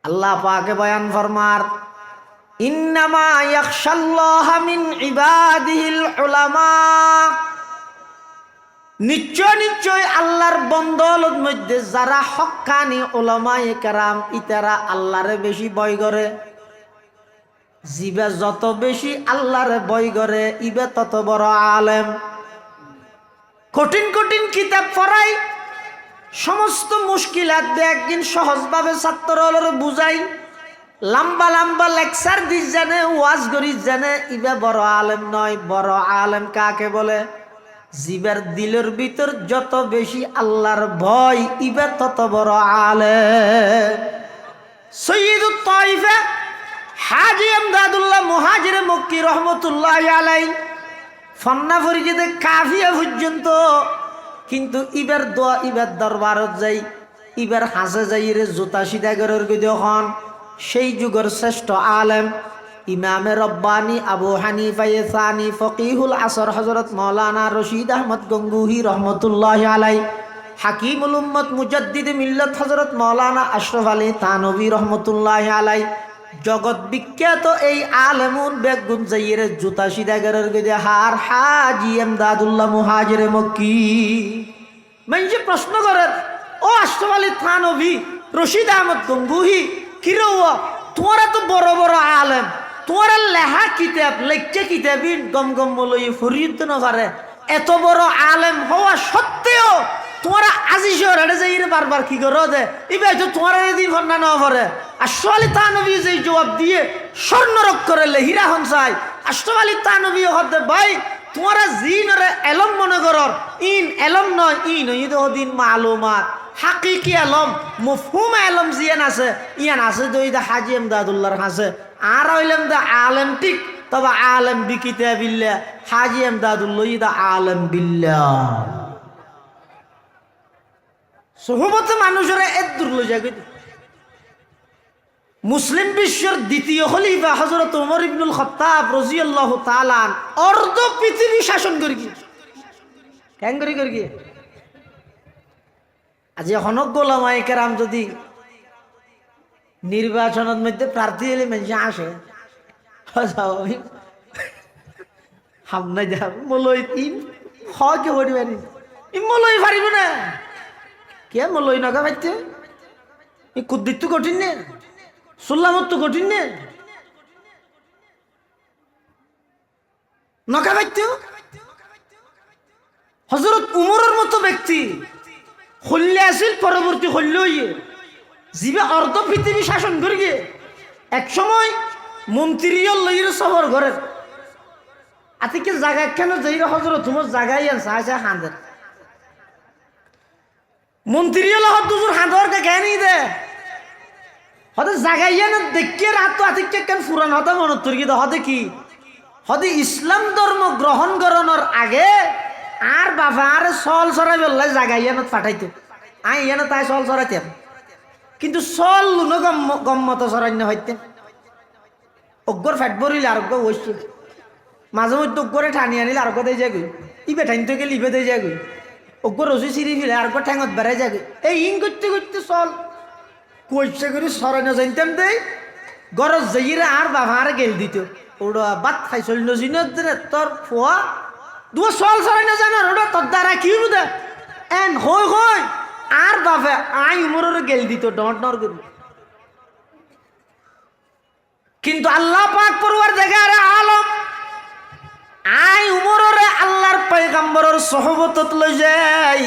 আল্লাহ পাকে বয়ান ফরমার, ইন্নামা ইয়াখশাল্লাহা মিন ইবাদিহিল উলামা, নিশ্চয় নিশ্চয় আল্লাহর বন্দৌলত মধ্যে যারা হক্কানি উলামায়ে কেরাম ইতারা আল্লাহরে বেশি ভয় করে। জিবে যত বেশি আল্লাহরে ভয় করে ইবে তত বড় আলেম। কঠিন কঠিন কিতাব পড়াই, সমস্ত মুশকিলাত একদিন সহজভাবে ছাত্ররা বুঝাই, লম্বা লম্বা লেকচার দিস জানে, ওয়াজ করিস জানে, ইবে বড় আলেম নয়। বড় আলেম কাকে বলে? জিবের দিলের ভিতর যত বেশি আল্লাহর ভয় ইবে তত বড় আলেম। সৈয়দুত তাইফা হাজী ইমদাদুল্লাহ মুহাজিরে মক্কি রহমতুল্লাহি আলাইহি ফন্না ফরিদে কাফিয়া পর্যন্ত কিন্তু ইবের দোয়া ইবের দরবারত যাই, ইবের হাসে যাই রে জুতা সিধা করার যখন সেই যুগের শ্রেষ্ঠ আলেম ইমামে রব্বানি আবু হানিফা সানি ফকিহুল আসর হযরত মাওলানা রশিদ আহমদ গঙ্গুহি রহমতুল্লাহি আলাইহি, হাকিমুল উম্মত মুজাদ্দিদ মিল্লাত হযরত মাওলানা আশরাফ আলী থানভী রহমতুল্লাহি আলাইহি, জগৎ বিখ্যাত এই আলেমুন বেগুন যাইরে জুতা সিধা করার হার হাজী ইমদাদুল্লাহ মুহাজিরে মক্কি। মানুষে প্রশ্ন করেন, ও আশরাফ আলী থানভী, রশিদ আহমদ গঙ্গুহি, কিরো তোমরা তো বড় বড় আলেম, তোমরা লেখা কিতাব লেখা কিতাবিন গম গম বলই ফরিদ না পারে, এত বড় আলেম হওয়া সত্ত্বেও তোমরা আজি শহরে যাইরে বারবার কি করো দে ইবে তো তোমরা দিন ফন্না না পারে। আশরাফ আলী থানভী যে জবাব দিয়ে স্বর্ণরক করে হীরা হনসাই, আশরাফ আলী থানভী হতে ভাই তোমরা জিনরে এলম মনে করর, ইন এলম নয়, ইন দিন মালুমাত হাকিকি আলম মফহুম আলম জিয়ান আছে, ইয়ান আছে তো ইদা হাজী ইমদাদুল্লাহর কাছে। আর হইলাম দা আলেম ঠিক, তবে আলেম বিকিতাবিল্লাহ, হাজী ইমদাদুল্লাহ ইদা আলেম বিল্লাহ। সহবতে মানুষের এত দূর যায়। মুসলিম বিশ্বের দ্বিতীয় খলিফা হযরত ওমর ইবনুল খাত্তাব রাদিয়াল্লাহু তাআলা অর্ধ পৃথিবী শাসন করি কেন করি গিয়ে আজ হনক গোলামায়ে কেরাম যদি নির্বাচনের মধ্যে প্রার্থী হলে মানুষ আসে হামনা যা মলই তিন কে হরিবানি মলই পারিব না কে মলই নগা পাইতে কুদ্দিত কঠিন নে সুল্লামত তো কঠিন নে নকা পাইতে। হযরত উমরের মতো ব্যক্তি হল্লে আসিল, পরবর্তী হল্লে হইয়ে জিবে অর্ধ পৃথিবী শাসন করি গিয়ে এক সময় মন্ত্রীও লইর সবর ঘরে আতিকে জায়গা কেন যাই হযরত উমর জায়গায় আছে হাঁদের মন্ত্রীও লহ দুজোর হাঁদর জ্ঞানী দে হতে জাগাইয়া না দেখে রাত তো আতিকে কেন ফুরান হতে মনত তরি হতে কি হতে ইসলাম ধর্ম গ্রহণ করানোর আগে আর বাবা আর সল সরাই বললে জাগাইয়া না পাঠাইতো আই ইয়া না তাই সল সরাইতেন, কিন্তু সল লুনো গম্মত সরান্য হইতে অজ্ঞর ফ্যাট ভরিলে আরোগ্য বসছে মাঝে মধ্যে অজ্ঞরে ঠানি আনিলে আরোগ্য দিয়ে যাগুই ইবে ঠাইন থেকে লিবে দিয়ে যাগুই অজ্ঞ রসি সিঁড়ি ফিলে আরোগ্য ঠ্যাঙত বেড়াই যাগুই এই ইন করতে করতে চল কইছে করে সরানো জানতাম দেই গরজ যাইরে আর বাবা আর গেল দিত ওরা বাত খাইছিল নজিনত তোর ফোয়া দুয়া চল সরানো জানো ওটা তোর দ্বারা কি বুঝে এন হই হই আর বাবা আই উমরের গেল দিত ডট নর করি, কিন্তু আল্লাহ পাক পরওয়ার দেখে আরে আলম আই উমরের আল্লাহর পয়গম্বরের সহবতত লই যাই,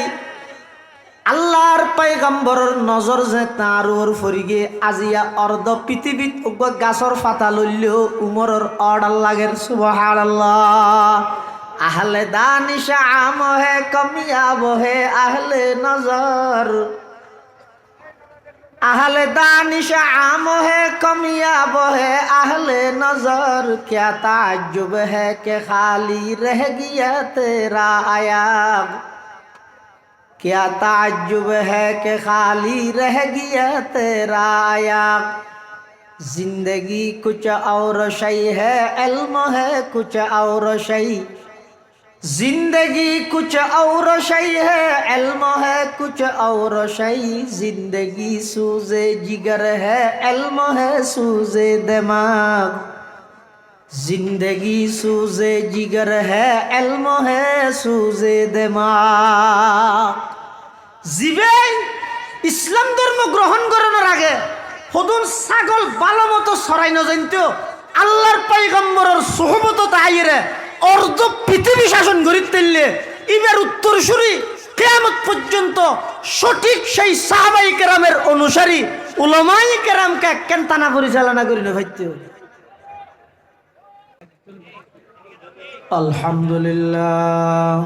আল্লাহর পয়গম্বরের নজর যে তার ওর ফরিগে আজিয়া অর্ধ পৃথিবীত গাছর ফাতা লইলেও উমরের অর্ডার লাগের। সুবহানাল্লাহ। আহলে দানিশ আম হে কমিয়াব হে আহলে নজর, আহলে দানিশ আম হে কমিয়াব হে আহলে নজর, क्या ताज्जुब है कि खाली रह गया तेरा आयाब, क्या ताज्जुब है कि खाली रह गया तेरा आयाब, जिंदगी कुछ और शय है इल्म है कुछ और शय, जिंदगी कुछ और शई है, इल्म है कुछ और शई। जिंदगी सूजे जिगर है, इल्म है सूजे दिमाग। जिंदगी सूजे जिगर है, इल्म है सूजे दिमाग। জিবে ইসলাম ধর্ম গ্রহণ করানোর আগে হদুন ছাগল ভালো মতো ছড়াই নজানত আল্লাহর পয়গম্বরের সোহবত আইরে অর্ধ পৃথিবী শাসন করি তেললে এবার উত্তরসূরি কিয়ামত পর্যন্ত সঠিক সেই সাহাবাই কেরামের অনুসারী উলামাই কেরামকে কেন তানা পরিচালনা করি না ভাইতে। আলহামদুলিল্লাহ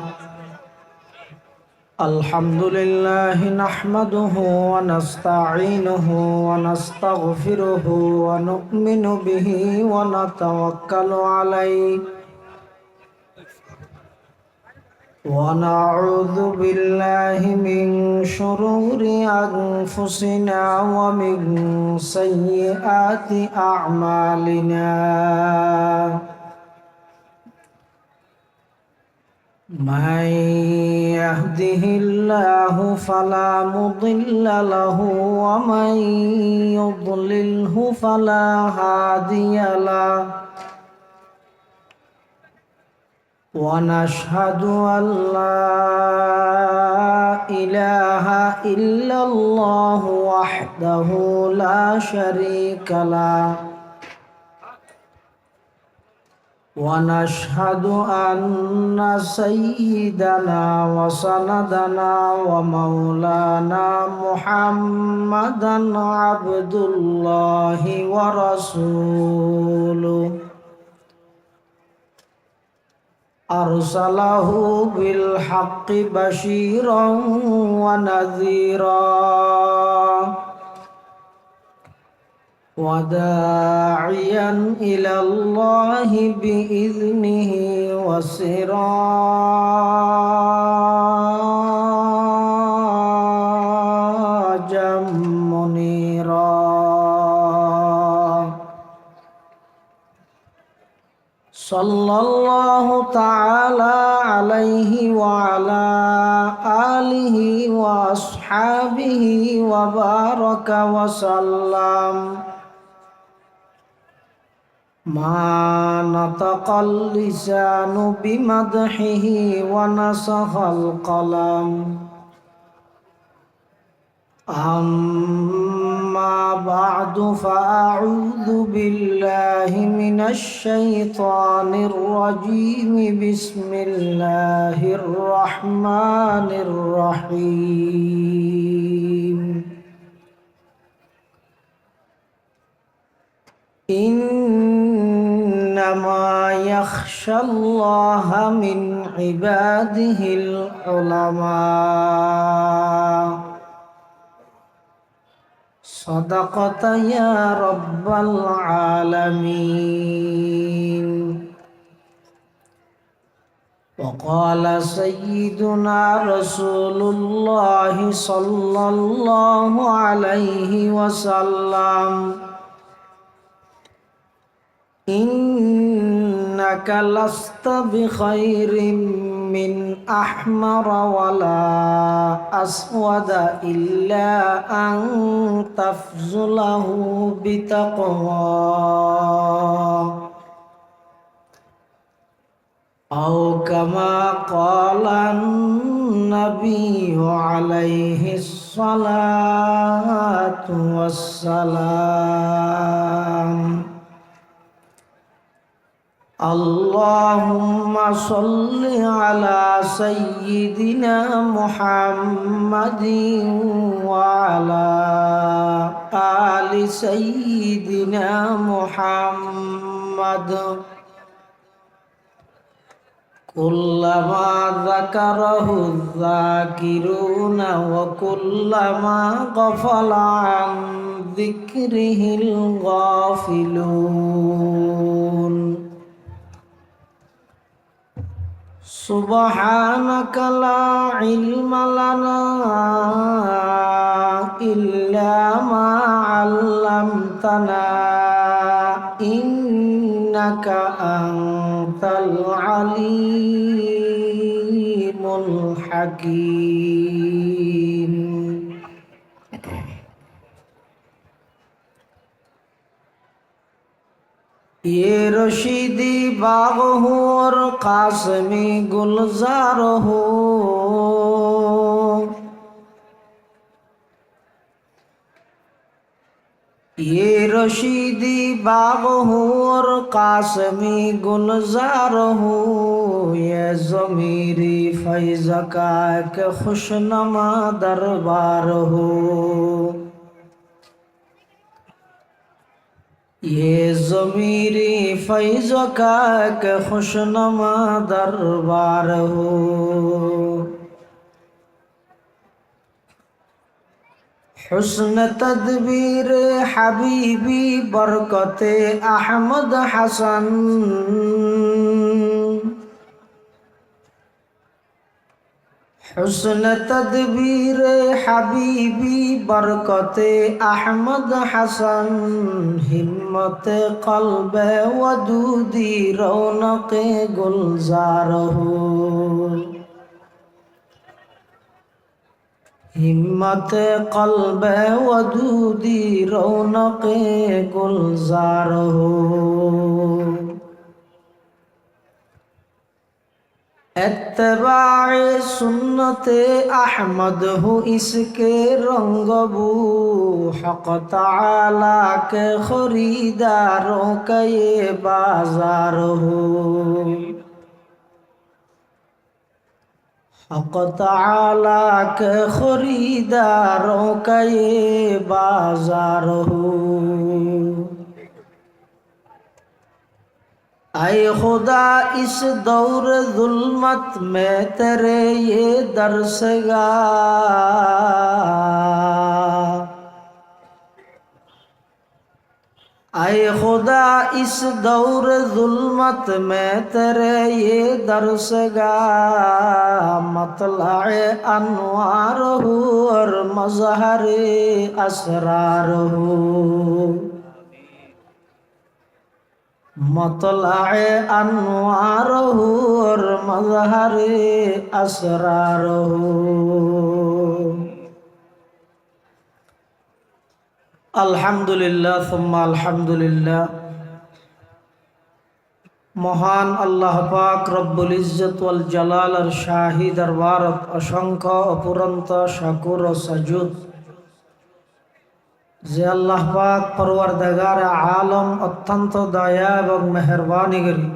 আলহামদুলিল্লাহ নাহমাদুহু ওয়া নাস্তাঈনুহু ওয়া নাস্তাগফিরুহু ওয়া নু'মিনু বিহি ওয়া নাতাওয়াক্কালু আলাইহি ওয়া নাউযু বিল্লাহি মিন শুরুরি আনফুসিনা ওয়া মিন সাইয়্যাতি আ'মালিনা। من يهده الله فلا مضل له ومن يضلله فلا هادي له ونشهد أن لا إله إلا الله وحده لا شريك له ونشهد أن سيدنا وسندنا ومولانا محمدا عبد الله ورسوله أرسله بالحق بشيرا ونذيرا وداعيا إلى الله بإذنه وسراجا منيرا صلى الله تعالى عليه وعلى آله وأصحابه وبارك وسلم ما نطق اللسان بمدحه ونسخ القلم أما بعد فأعوذ بالله من الشيطان الرجيم بسم الله الرحمن الرحيم إنما يخشى الله من عباده العلماء صدقت يا رب العالمين. وقال سيدنا رسول الله صلى الله عليه وسلم إنك لست بخير من أحمر ولا أسود إلا أن تفضله بتقوى أو كما قال النبي عليه الصلاة والسلام. اللهم صل على سيدنا محمد وعلى آل سيدنا محمد كلما ذكره الذاكرون وكلما غفل عن ذكره الغافلون. سبحانك لا علم لنا إلا ما علمتنا إنك أنت العليم حكيم ये रशीदी बाग हो और कासमी गुलजार हो, ये रशीदी बाग हो और कासमी गुलजार हो, ये ज़मीरी फैज़ का एक खुशनुमा दरबार हो, ये ज़मीरी फैज़ का एक खुशनुमा दरबार हो। हुस्न तदबीर हबीबी बरकते अहमद हसन, हुस्न तदबीर हबीबी बरकते अहमद हसन, हिम्मत क़ल्ब वदूदी रौनक गुलजार हो, हिम्मत क़ल्ब वदूदी रौनक गुलजार हो। इत्तिबाए सुन्नते अहमद हो इसके रंगबू, हक़ तआला के खरीदारों का ये बाजार हो, हक़ तआला के खरीदारों का ये बाजार हो। ऐ खुदा इस दौर जुल्मत में तेरे ये दरसगा, ऐ खुदा इस दौर जुल्मत में तेरे ये दरसगा, मतलए अनवार हो और मज़हरे असरार हो, मतलए अनवार हो और मज़हरे असरार हो। अल्हम्दुलिल्लाह सुम्मा अल्हम्दुलिल्लाह। महान अल्लाह पाक रब्बुल इज्जत वल जलाल शाही दरबारत असंख्य अपुरंत शाकुर व सजूद যে আল্লাহ পাক পরওয়ারদিগার আলম অত্যন্ত দয়া এবং মেহেরবানি করি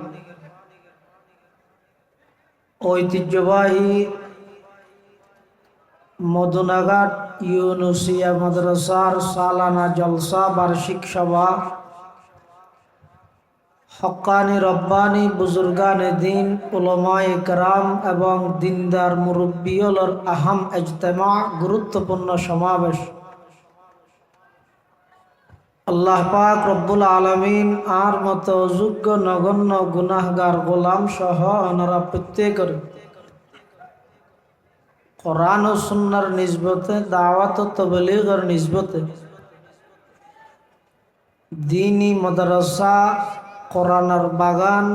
ঐতিহ্যবাহী মদুনাঘাট ইউনুসিয়া মাদ্রাসার সালানা জলসা বার্ষিক সভা হক্কানি রব্বানি বুজুর্গানে দিন উলামায়ে কেরাম এবং দিনদার মুরব্বিয়লর আহম ইজতেমা গুরুত্বপূর্ণ সমাবেশ আল্লাহ পাক রব্বুল আলামিন আর মতো অযোগ্য নগণ্য গুনাহগার গোলাম সহ ওনারা প্রত্যেকের কোরআন ও সুন্নাহর নিসবতে দাওয়াত ও তাবলীগের নিসবতে দীনী মাদ্রাসা কোরআনের বাগান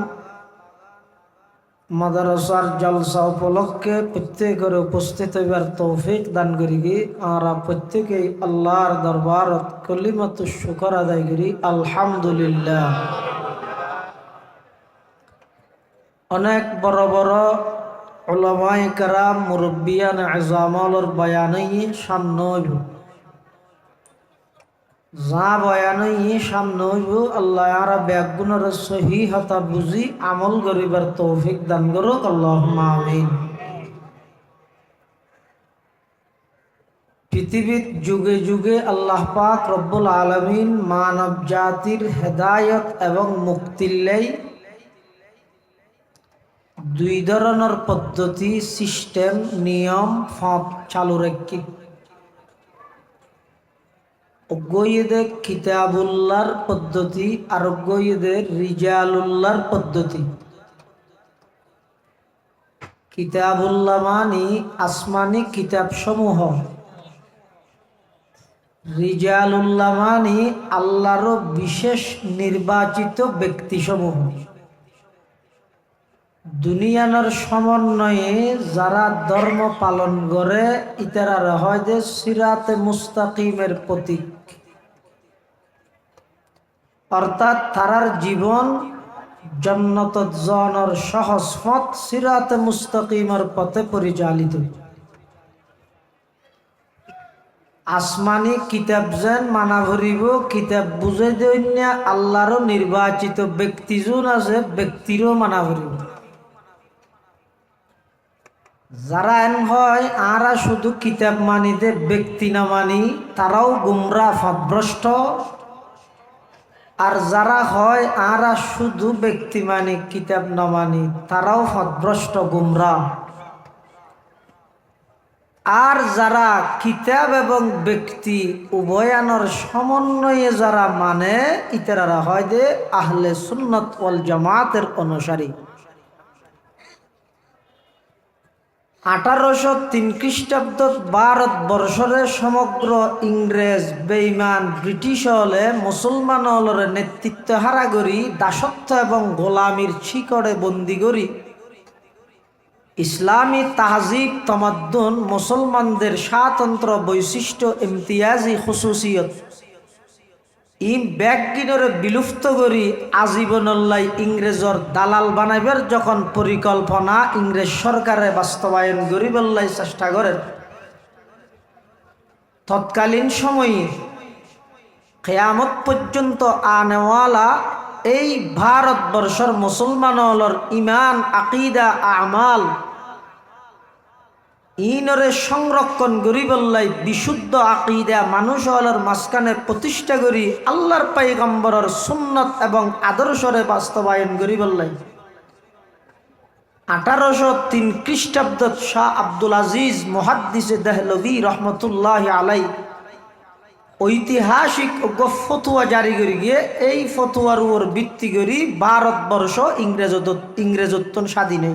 মাদ্রাসার জলসা উপলক্ষে প্রত্যেকের উপস্থিত হইবার তৌফিক দান করি আমরা প্রত্যেকেই আল্লাহর দরবারত কলিমাতুশ শুকর আদায় করি আলহামদুলিল্লাহ। অনেক বড় বড় উলামায়ে কেরাম মুরব্বিয়ান আযমালর বয়ানই সামনে হইব, যা বয়ানই সামনে হইব আল্লাহ আরা ব্যাগুণের সহিহতা বুঝি আমল করিবার তৌফিক দান করুক আল্লাহুম্মা আমিন। পৃথিবীর যুগে যুগে আল্লাহ পাক রব্বুল আলামিন মানব জাতির হেদায়ত এবং মুক্তির লাই দুই ধরনের পদ্ধতি সিস্টেম নিয়ম ফাঁদ চালু রাখি। অজ্ঞইদে কিতাবুল্লাহর পদ্ধতি আর অজ্ঞইদে রিজালুল্লাহর পদ্ধতি। কিতাবুল্লাহ মানি আসমানি কিতাব সমূহ, রিজালুল্লাহ মানি আল্লাহর বিশেষ নির্বাচিত ব্যক্তি সমূহ। দুনিয়ার সমন্বয়ে যারা ধর্ম পালন করে ইতারা হয় যে সিরাতে মুস্তাকিমের প্রতীক, অর্থাৎ তারার জীবন জান্নাত জানার সহজ পথ সিরাতে মুস্তাকিমের পথে পরিচালিত। আসমানি কিতাব যেন মানা ভরিব, কিতাব বুঝে দৈন্যা আল্লাহরও নির্বাচিত ব্যক্তি যোন আছে ব্যক্তিরও মানা ভরিব। যারা এন হয় আরা শুধু কিতাব মানি দে ব্যক্তি না মানি, তারাও গুমরা পথভ্রষ্ট। আর যারা হয় আরা শুধু ব্যক্তি মানি কিতাব না মানি, তারাও পথভ্রষ্ট গুমরা। আর যারা কিতাব এবং ব্যক্তি উভয়ানোর সমন্বয়ে যারা মানে ইতারা হয় যে আহলে সুন্নাত ওয়াল জামাতের অনুসারী। 1803 খ্রিস্টাব্দ ভারতবর্ষরে সমগ্র ইংরেজ বেঈমান ব্রিটিশ হলে মুসলমান হলের নেতৃত্ব হারা করি দাসত্ব এবং গোলামির শিকড়ে বন্দি করি ইসলামী তাহজিব তমাদ্দুন মুসলমানদের স্বাতন্ত্র বৈশিষ্ট্য ইমতিয়াজি খুসুসিয়ত ই ব্যাগিনরে বিলুপ্ত করি আজীবনল্লাই ইংরেজর দালাল বানাইবার যখন পরিকল্পনা ইংরেজ সরকারে বাস্তবায়ন করিবল্লাই চেষ্টা করেন, তৎকালীন সময়ে কিয়ামত পর্যন্ত আনেওয়ালা এই ভারতবর্ষের মুসলমানর ইমান আকিদা আমাল ইনরে সংরক্ষণ করিবল্লাই বিশুদ্ধ আকিদা মানুষ হলের মাঝখানে প্রতিষ্ঠা করি আল্লাহর পয়গম্বরের সুন্নত এবং আদর্শরে বাস্তবায়ন করিবল্লাই 1803 খ্রিস্টাব্দ শাহ আব্দুল আজিজ মুহাদ্দিসে দেহলভী রহমতুল্লাহ আলাই ঐতিহাসিক ফতুয়া জারি করে গিয়ে এই ফতুয়ার উপর ভিত্তি করি ভারতবর্ষ ইংরেজত্ব স্বাধীন।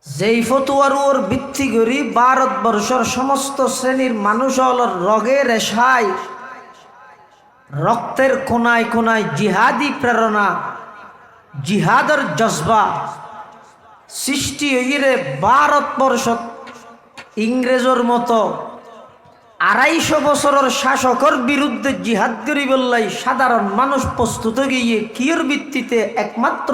যেই ফতুয়ার উপর ভিত্তি করি ভারতবর্ষের সমস্ত শ্রেণীর মানুষ হল রগে রেশায় রক্তের কোনায় কোনায় জিহাদি প্রেরণা জিহাদের জজবা সৃষ্টি হইরে ভারতবর্ষ ইংরেজর মতো 250 বছরের শাসকের বিরুদ্ধে জিহাদ করিবল্লাই সাধারণ মানুষ প্রস্তুত গিয়ে কিয়র ভিত্তিতে একমাত্র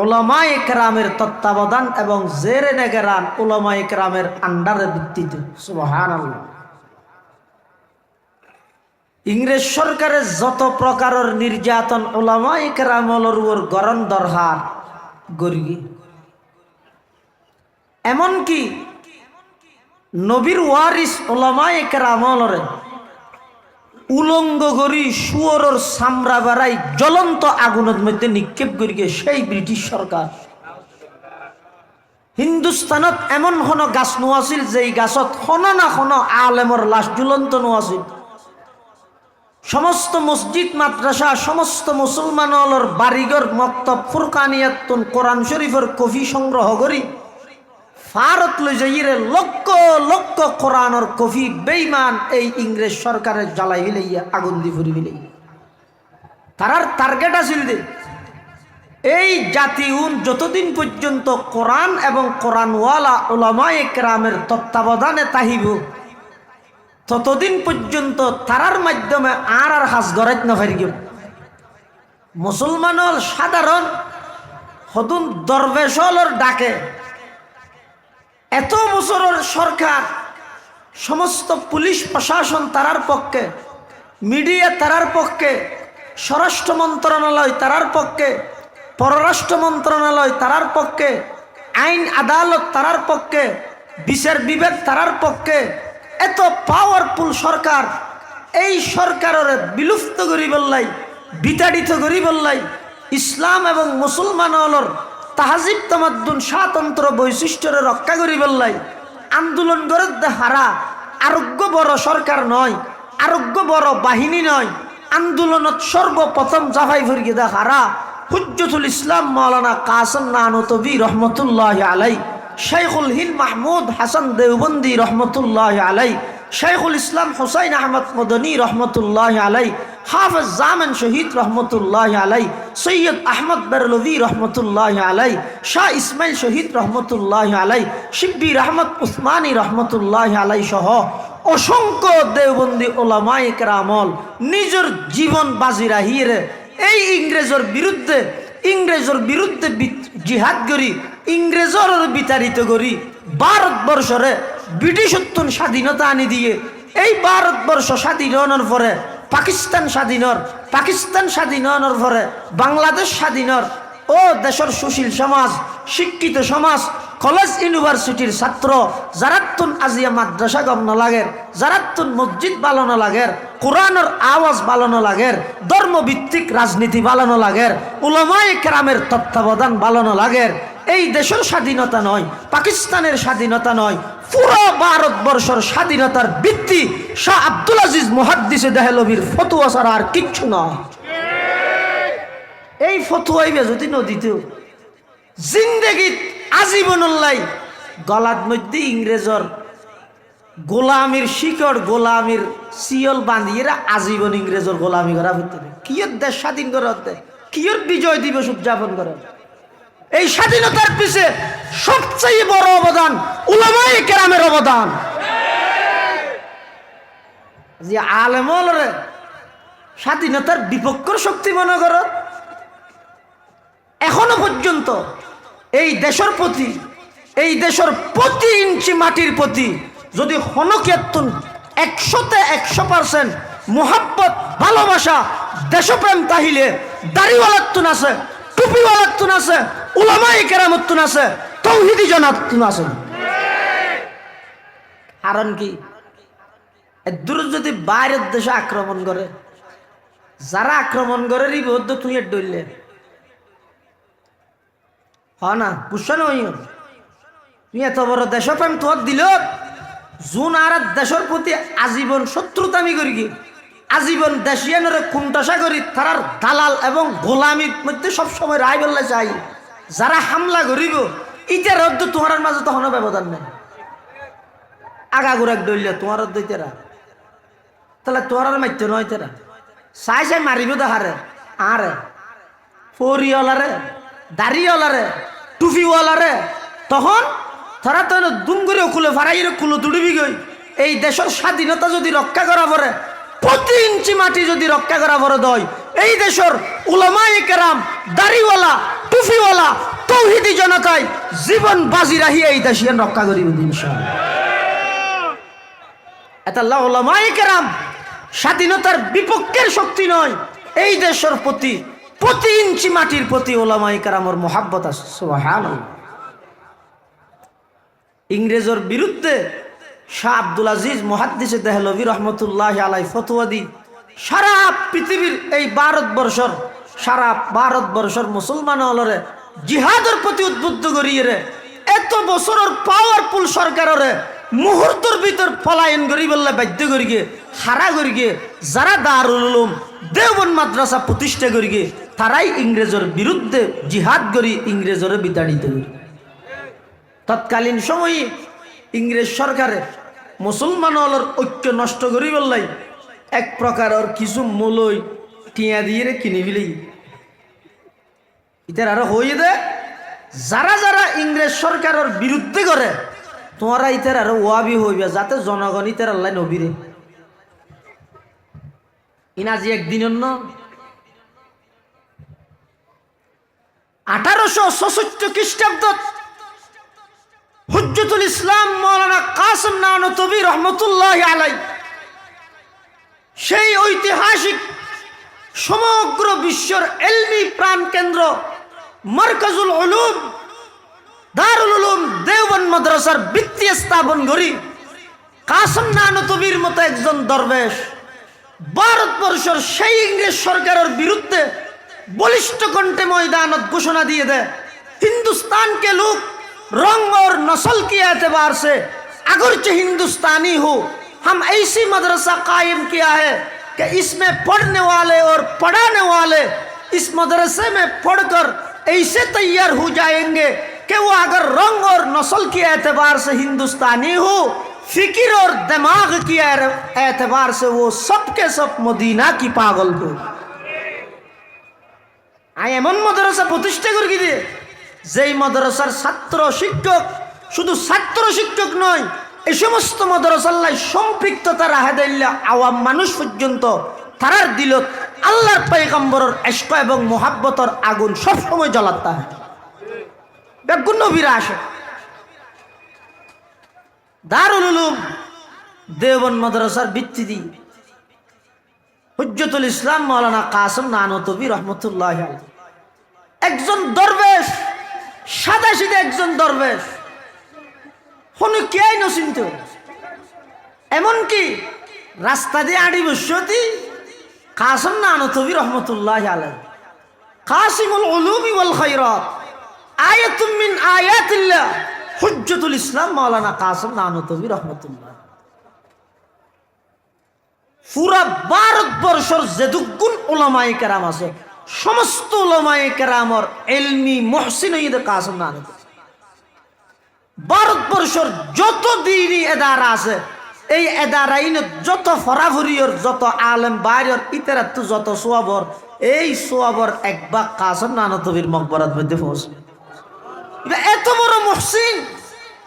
উলামায়ে কেরামের তত্ত্বাবধান এবং জেরে নেগেরান উলামায়ে কেরামের আন্ডারের ভিত্তিতে। সুবহানাল্লাহ। ইংরেজ সরকারের যত প্রকারের নির্যাতন উলামায়ে কেরামের উপর গরম দরহার গরিগি, এমনকি নবীর ওয়ারিস উলামায়ে কেরামরে উলঙ্গ করি শুয়োরের চামড়া বাড়াই জ্বলন্ত আগুনের মধ্যে নিক্ষেপ করি সেই ব্রিটিশ সরকার। হিন্দুস্তানত এমন কোনো গাছ নোয়াছিল যেই গাছত কোনো না কোনো আলেমর লাশ ঝুলন্ত নোয়াছিল। সমস্ত মসজিদ মাদ্রাসা সমস্ত মুসলমান হলর বাড়িঘর মক্তব ফুরকানিয়াতুন কোরআন শরীফের কফি সংগ্রহ করি ভারত লই যাইরে লক্ষ লক্ষ কোরআনের কফি বেঈমান এই ইংরেজ সরকারের জ্বালাই হইলাইয়া আগুন দি ফুরি হইলাইয়া। তারার টার্গেট আছিল যে এই জাতি যতদিন পর্যন্ত কোরআন এবং কোরআনওয়ালা উলামায়ে কেরামের তত্ত্বাবধানে তাহিব ততদিন পর্যন্ত তারার মাধ্যমে আর হাজ গড়াইত না পারিব। মুসলমান হল সাধারণ হদুন দরবেশ হলর ডাকে এত বছরের সরকার সমস্ত পুলিশ প্রশাসন তারার পক্ষে, মিডিয়া তারার পক্ষে, স্বরাষ্ট্র মন্ত্রণালয় তারার পক্ষে, পররাষ্ট্র মন্ত্রণালয় তারার পক্ষে, আইন আদালত তারার পক্ষে, বিচার বিভাগ তারার পক্ষে। এত পাওয়ারফুল সরকার, এই সরকারের বিলুপ্ত করি বললাই বিতাড়িত করি বললাই ইসলাম এবং মুসলমান হলর তাহজিব তামাদ্দুন স্বাতন্ত্র বৈশিষ্ট্যরে রক্ষা করি বললাই আন্দোলন করে হারা আরোগ্য বড় সরকার নয়, আরোগ্য বড় বাহিনী নয়, আন্দোলনত সর্বপ্রথম জাফাই ফরিকে দা হারা হুজ্জতুল ইসলাম মাওলানা কাসেম নানুতবী রহমতুল্লাহ আলাই, শাইখুল হিন্দ মাহমুদ হাসান দেওবন্দি রহমতুল্লাহ আলাই, শাইখুল ইসলাম হুসাইন আহমদ মদনী রহমতুল্লাহ আলাই, হাফেজ জামান শহীদ রহমতুল্লাহ আলাই, সৈয়দ আহমদ বেরলভি রহমতুল্লাহ আলাই, শাহ ইসমাইল শহীদ রহমতুল্লাহ আলাই, শিব্বির আহমদ উসমানী রহমতুল্লাহ আলাই সহ অসংখ্য দেওবন্দি ওলামায়ে কেরামল নিজের জীবন বাজি রাখিয়ে এই ইংরেজের বিরুদ্ধে জিহাদ করি, ইংরেজর বিতাড়িত করি, ভারতবর্ষরে ব্রিটিশোত্তর স্বাধীনতা আনি দিয়ে এই ভারতবর্ষ স্বাধীন হওয়ার পরে পাকিস্তান স্বাধীন হওয়ার পরে বাংলাদেশ স্বাধীনর ও দেশের সুশীল সমাজ, শিক্ষিত সমাজ, কলেজ ইউনিভার্সিটির ছাত্র যারাত্তুন আজিয়া মাদ্রাসা গমন লাগের, যারাত্তুন মসজিদ বালানো লাগের, কোরআনের আওয়াজ বালানো লাগের, ধর্মভিত্তিক রাজনীতি বালানো লাগের, উলামায়ে কেরামের তত্ত্বাবধান বালানো লাগের। এই দেশের স্বাধীনতা নয়, পাকিস্তানের স্বাধীনতা নয়, পুরো ভারতবর্ষের স্বাধীনতার ভিত্তি শাহ আব্দুল আজিজ মুহাদ্দিসে দেহলভির ফতোয়া ছাড়া আর কিচ্ছু নয়। এই ফতোয়াই যদি নদীতেও জিন্দেগি আজীবনল্লাই গলার মধ্যে ইংরেজর গোলামির শিকড়, গোলামির শিয়ল বাঁধিয়ে আজীবন ইংরেজর গোলামি করা হতে কিয়র দেশ স্বাধীন করার কিয়র বিজয় দিবস উদযাপন করে। এই স্বাধীনতার পিছে সবচেয়ে বড় অবদান উলামায়ে কেরামের অবদান। যে আলেমরে স্বাধীনতার বিপক্ষের শক্তি মনে করো, এখনো পর্যন্ত এই দেশের প্রতি, এই দেশের প্রতি ইঞ্চি মাটির প্রতি যদি হনকিয়াতুন 100% মোহাব্বত, ভালোবাসা, দেশপ্রেম তাহিলে দাড়িওয়ালাতুন আছে, টুপিওয়ালাতুন আছে, উলামায়ে কেরামতুন আছে, তৌহিদি জনাতুন আছে। কারণ কি দূর যদি বাইরের দেশে আক্রমণ করে, যারা আক্রমণ করে রিবদ্ধ তুই ডইলে না বুঝছো না, তুই এত বড় দেশপ্রেম তোর দিল জুন আর দেশের প্রতি আজীবন শত্রুতামি করি, আজীবন দেশিয়ানরে কুণ্ঠাসা করি, তারার দালাল এবং গোলামির মধ্যে সবসময় রায় বললে চাই। যারা হামলা করিব ইটার রদ্দ তোমার মাঝে তখন ব্যবধান নেই, আগাগুড়াক ডইলে তোমার দইতেরা তাহলে তোমার মারতে নয়, তেরা চাই মারিব দেখারে আরে ফরিওয়ালারে, দাড়িওয়ালারে, টুপিওয়ালারে, তখন তারা তো দুম করে কুলে ফারাইরে কুলো তুড়িবি গই। এই দেশের স্বাধীনতা যদি রক্ষা করা পড়ে, প্রতি ইঞ্চি মাটি যদি রক্ষা করা পড়ে দয়, এই দেশের উলামায়ে কেরাম, দাড়িওয়ালা, টুপিওয়ালা, তৌহিদি জনতায় জীবন বাজি রাখি এই দেশিয়ান রক্ষা করিব ইনশাআল্লাহ। এটা উলামায়ে কেরাম স্বাধীনতার বিপক্ষের শক্তি নয়, এই দেশের প্রতি ইঞ্চি মাটির প্রতি উলামায়ে কেরামের মোহাব্বত আছে। সুবহানাল্লাহ। ইংরেজের বিরুদ্ধে শাহ আব্দুল আজিজ মুহাদ্দিসে দেহলভি রহমতুল্লাহ আলাই ফতোয়া দি সারা পৃথিবীর এই ভারতবর্ষের মুসলমান হলরে জিহাদের প্রতি উদ্বুদ্ধ করিয়ে রে এত বছরের পাওয়ারফুল সরকারের মুহূর্তের ভিতর পলায়ন করি বললে বাধ্য করি গিয়ে হারা করি গিয়ে যারা দারুল উলুম দেওবন্দ মাদ্রাসা প্রতিষ্ঠা করি গিয়ে তারাই ইংরেজের বিরুদ্ধে জিহাদ করি ইংরেজের বিতাড়িত করি। তৎকালীন সময়ে ইংরেজ সরকারে মুসলমান হলর ঐক্য নষ্ট করি বললাই এক প্রকার ওর কিছু মূলই টিয়া দিয়ে কিনে ফেলি ইতার আরো হয়ে দে যারা যারা ইংরেজ সরকারের বিরুদ্ধে করে তোমরা ইতার আরো ওয়াবি হইবে যাতে জনগণ ইতার আল্লাহ নবীরে ইনাজি একদিন অন্য 1866 খ্রিস্টাব্দ হুজ্জতুল ইসলাম মাওলানা কাসেম নানতবী রহমতুল্লাহ আলাই সেই ঐতিহাসিক সমগ্র বিশ্বের এলমি প্রাণ কেন্দ্র মারকাজুল উলুম দারুল উলুম দেওবন্দ মাদ্রাসার ভিত্তি স্থাপন করি কাসেম নানতবীর মতো একজন দরবেশ ভারতবর্ষের সেই ইংরেজ সরকারের বিরুদ্ধে বলিষ্ঠ কণ্ঠে ময়দানত ঘোষণা দিয়ে দেয় हिंदुस्तान के लोग रंग और नस्ल के एतबार से अगरचे हिंदुस्तानी हो हम ऐसी मदरसा कायम किया है कि इसमें पढ़ने वाले और पढ़ाने वाले इस मदरसे में पढ़कर ऐसे तैयार हो जाएंगे कि वो अगर रंग और नस्ल के एतबार से हिंदुस्तानी हो फिक्र और दिमाग की एतबार से वो सबके सब मदीना की पागल को এমন মাদ্রাসা প্রতিষ্ঠা করে দিয়ে যেই মাদ্রাসার ছাত্র শিক্ষক শুধু ছাত্র শিক্ষক নয়, এই সমস্ত মাদ্রাসাল্লাহ সম্পৃক্ততা রাহে দিল্লা আওয়াম মানুষ পর্যন্ত তারার দিলত আল্লাহর পয়গম্বরের ইশক এবং মোহাব্বতের আগুন সব সময় জ্বলাতা হয়। বেগুন নবীরা আসে দারুল উলুম দেওবন্দ মাদ্রাসার ভিত্তি দিয়ে হুজ্জতুল ইসলাম মাওলানা কাসেম নানতবী রহমতুল্লাহ আলাইহি একজন দরবেশ, সাদা সিধা একজন দরবেশ, কোনো কে নচিন্ত, এমনকি রাস্তা দিয়ে আড়ি বসতি কাসেম নানতবী রহমতুল্লাহ আলাইহি কাসিমুল উলুমি ওয়াল খায়রাত আয়াতুম মিন আয়াতিল্লাহ হুজ্জতুল ইসলাম মাওলানা কাসেম নানতবী রহমতুল্লাহ। পুরা ভারতবর্ষের যেদুগুণ উলামায়ে কেরাম আছে সমস্ত উলামায়ে কেরামর ইলমি মুহসিন হইতে কাসেম নানতবী। ভারতবর্ষের যত দ্বীনি এদারা আছে এই এদারাইন যত ফরাফুরিয়র যত আলেম বাইরের ইতারাত যত সোয়াবর এই সোয়াবর এক ভাগ কাসেম নানতবীর মকবরাত মধ্যে পৌঁছে। এত বড় মুহসিন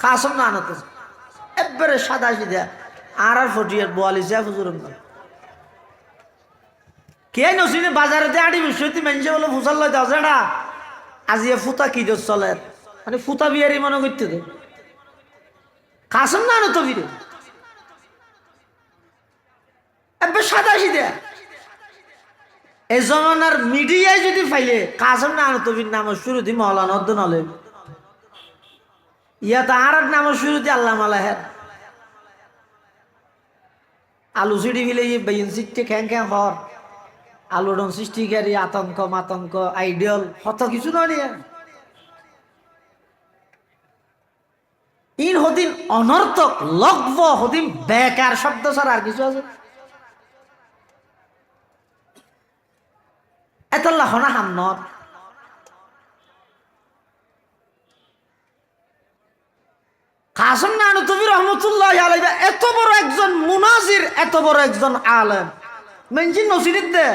কাসেম নানতবী একবারে সাদা সিধা আর ফটিয়ার বোয়ালিশা হুজুর কে নসিনে বাজারে আড়ি বসতি মানুষে বলে ফুসাল দাসেরা আজিয়া ফুতা কি দোষ চলে মানে ফুতা বিয়ারি মনে করতে দে কাসেম নানতবী রে একবার সাদা সিধা। এই জমানার মিডিয়ায় যদি ফাইলে কাসেম নানতবীর নাম শুরু দি মৌলানা উদ্দিন আলেম, ইয়াত আর নাম শুরু দি আল্লামা লাহের আলু সিঁড়ি ফিলে বেইন সিটে খ্যাং খ্যাং হর আলোড়ন সৃষ্টিকারী আতঙ্ক মাতঙ্ক আইডিয়াল হত কিছু নয়। ইন হদিন অনর্থক লগ্ব হদিন বেকার শব্দ ছাড়া আর কিছু আছে এতল্লা হনা হামনত। কাসেম নানতবী রহমতুল্লাহ আলাইহি এত বড় একজন মুনাজির, এত বড় একজন আলেম মেনজিন নসিরিত দে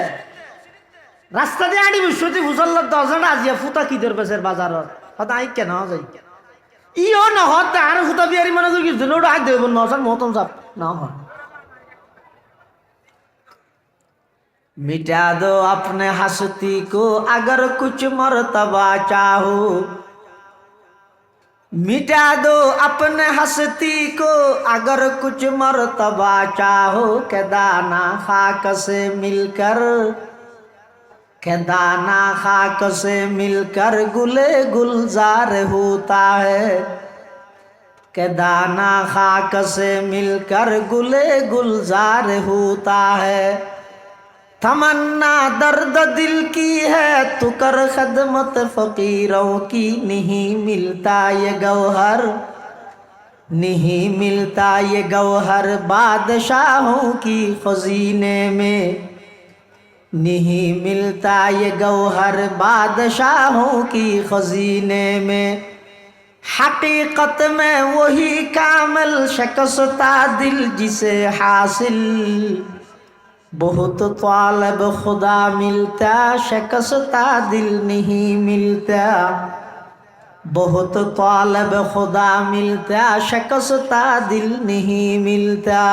রাস্তা দিয়ে আড়ি বসতি ফুসাল্লার দশটা আজিয়া ফুতা কি দর বেসের বাজারত হতা আই কেন যাই ইও নহত আর ফুতা বিয়ারি মনে করি কিছু ওটা আগ দেব নসার মতন সাপ না হয়। मिटा दो अपने हस्ती को अगर कुछ मर्तबा चाहो, मिटा दो अपने हस्ती को अगर कुछ मर्तबा चाहो, के दाना खाक से मिलकर, के दाना खाक से मिलकर गुले गुलजार होता है, के दाना खाक से मिलकर गुले गुलजार होता है। तमन्ना दर्द दिल की है तू कर खदमत फकीरों की, नहीं मिलता ये गौहर, नहीं मिलता ये गौहर बादशाहों की खजीने में, नहीं मिलता ये गौहर बादशाहों की खजीने में। हकीकत में वही कामिल शख्सता दिल जिसे हासिल, बहुत तालब खुदा मिलता शिकस्ता दिल नहीं मिलता, बहुत तालब खुदा मिलता शिकस्ता दिल नहीं मिलता।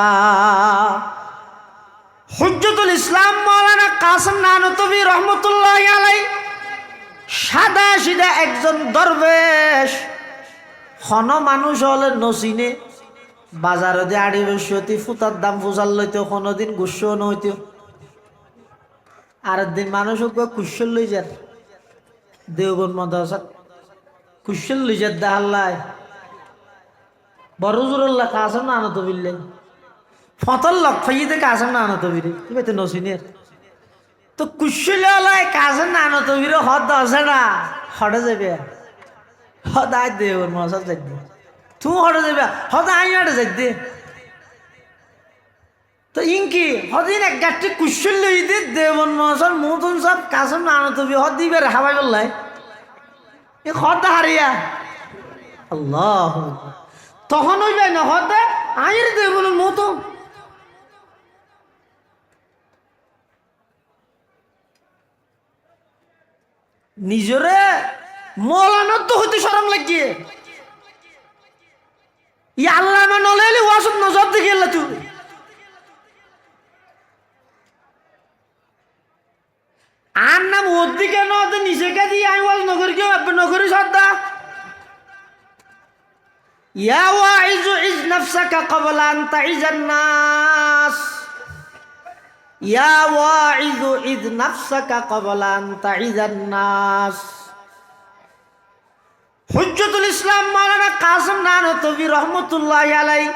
हुज्जतुल इस्लाम मौलाना कासिम नानतबी रहमतुल्लाहि आलाइहि সাদা সিধা একজন দরবেশ, খন মানুষ হলে নসিনে বাজারে দিয়ে আড়ি বসতি ফুতার দাম ফুসাল লইতে কোনোদিন গুস্ব নইত, আর দিন মানুষ কুশল লই যার দেওবন্দ মাদ্রাসা কুশল লই যার দেহাল্লাই বড় জোরল্লা কাসেম নানতবীর ফতল লক ফাইতে কাসেম নানতবীর তুমি তো নসিনের তো কুশল কাসেম নানতবীর হদ আছে না হটে যাবে হদায় দেওবন্দ মাদ্রাসা যাই তুই হটে যাবে হদা আই হটে যাই দে তো ইনকি হদিন এক গাছটি কুশল লই দে দেওবন্দ মাদ্রাসার মতন সব কাসেম নানতবী হদ দিবে হাবাই বললাই এ হদ হারিয়া আল্লাহ। তখন হইবে না হতে আয়ের দেবন মতো নিজরে মৌলানোর তো হইতে শরম লাগিয়ে ই আল্লাহ মা নলে ওয়াসত নজর দেখে এলা তুই আর নাম ওর দিকে নতে নিচে কে দিয়ে আমি ওয়াজ নগরী কেউ নগরী শ্রদ্ধা ইয়া ওয়াইজু ইজ নাফসাকা ক্বাবলা আন তাইজান নাস ইয়া ওয়াইজু ইজ নাফসাকা ক্বাবলা আন তাইজান নাস হুজ্জতুল ইসলাম মাওলানা কাসেম নানতবী রহমাতুল্লাহি আলাইহি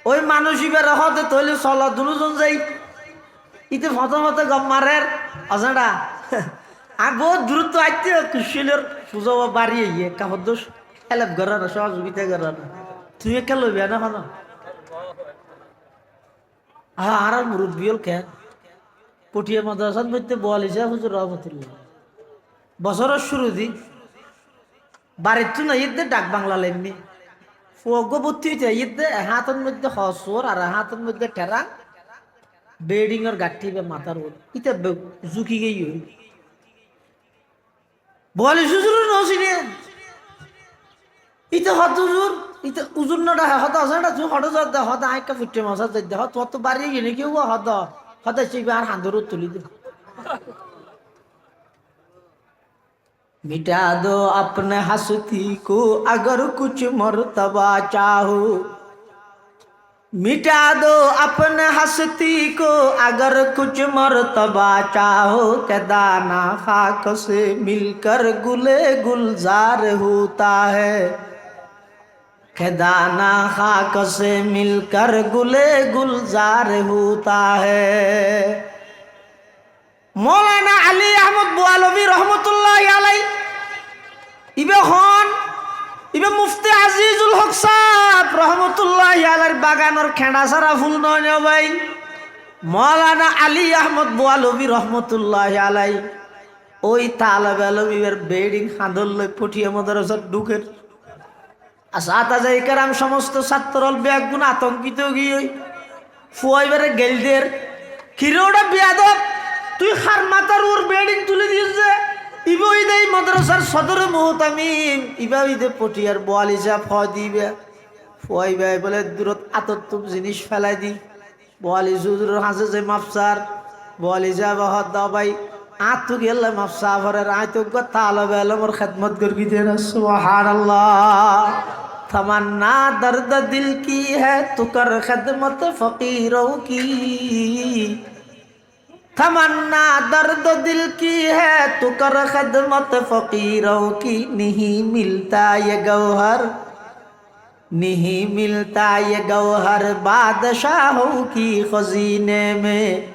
ওই মানসিবের হতে তৈলে চলা দুজন যাই ইতে ফতমতে গম্মারের অজাডা আর বহুত দূরত্ব আইতে কুশলের সুযোগ বাড়িয়ে গিয়ে কাপড় দোষ হেল্প করার না সহযোগিতা করার না তুই একা লইবি না হন আর মুরব্বিয়ল কেন পটিয়া মাদ্রাসার মধ্যে বলিছে হুজুর রহমতুল্লাহ বছরের শুরু দি বাড়ির তো না ঈদে ডাক বাংলা লেননি ফুয়গবতী ঈদে হাতের মধ্যে হসর আর হাতের মধ্যে টেরা বেডিং এর গাঠি বে মাথার ওর ইতে ঝুঁকি গই বলে হুজুর নসিনে ইতে হত হুজুর ইতে উজুর নডা হত আসাটা তুই হট যদ হত আইকা ফুটে মাসা যদ হত তো বাড়ি গিয়ে কেউ হত হত চিবে আর হাঁদর তুলি দে मिटा दो अपने हस्ती को अगर कुछ मर्तबा चाहो मिटा दो अपने हस्ती को अगर कुछ मर्तबा चाहो के दाना खाक से मिलकर गुले गुलजार होता है के दाना खाक से मिलकर गुले गुलजार होता है मौलाना अली अहमद बुआलवी रहमतुल्लाहि आलैहि इबे हन इबे मुफ्ती আজিজুল হক সাহেব रहमतुल्लाहि आलैहि বাগানের খেড়া সারা ফুল নয় ভাই মৌলানা আলী আহমদ বুআলवी रहमतुल्लाहि आलैहि ওই তালেবে ইলমের বেডিং হাঁদল লই পটিয়া মাদ্রাসার ঢুকের আসাতা যাই কারাম সমস্ত ছাত্রল বেগুন আতঙ্কিত গিয়ে ফুয়াইবারে গেলদের কিরোড়া বিয়াদব তুই খার মাথার ওর বেডিং তুলে দিয়েছে ইবই দেই মাদ্রাসার সদর মুহতামিম ইবাই দে পটিয়ার বোয়ালিজা ফ দিবে ফয়বে বলে দূরত আতত্তুম জিনিস ফেলাই দি বোয়ালি হুজুরের হাসে যে মাফসার বোয়ালিজা বহুত দাবাই আতু গেল মাফসাফরের আইতো তালবে আলমর খিদমত করবি দে সুবহানাল্লাহ तमन्ना दर्द दिल की है तू कर खिदमत फकीरों की तमन्ना दर्द दिल की है तू कर खिदमत फकीरों की नहीं मिलता ये गौहर बादशाहों की खजीने में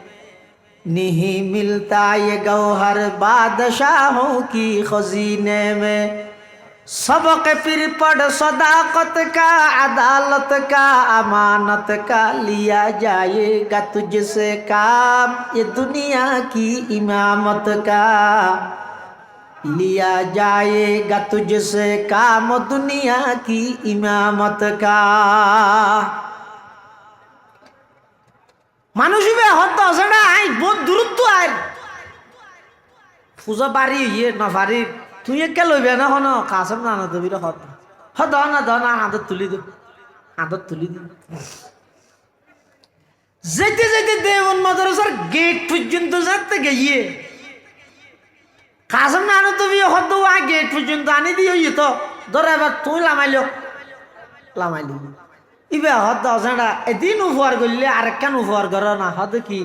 नहीं मिलता ये गौहर बादशाहों की खजीने में सबक फिर पढ़ सदाकत का अदालत का अमानत का लिया जाएगा तुझसे काम ये दुनिया की इमामत का लिया जाएगा तुझसे काम दुनिया की इमामत का মানুষই হত সেটা আই বহুত দূরত্ব আয় পূজা বাড়ি ইয়ে না বাড়ি তুই একে লইবে না হন কাসম না দেবি হত না হাতত তুলি দে যেতে যেতে দেবন মাদ্রাসার গেট পর্যন্ত যেতে গিয়ে কাসম না দেবি হত গেট পর্যন্ত আনি দিয়ে তো ধরে এবার তুই লামাইলি ইবে হত সেটা এদিন উপহার করলে আরেকখান উপহার কর না হত কি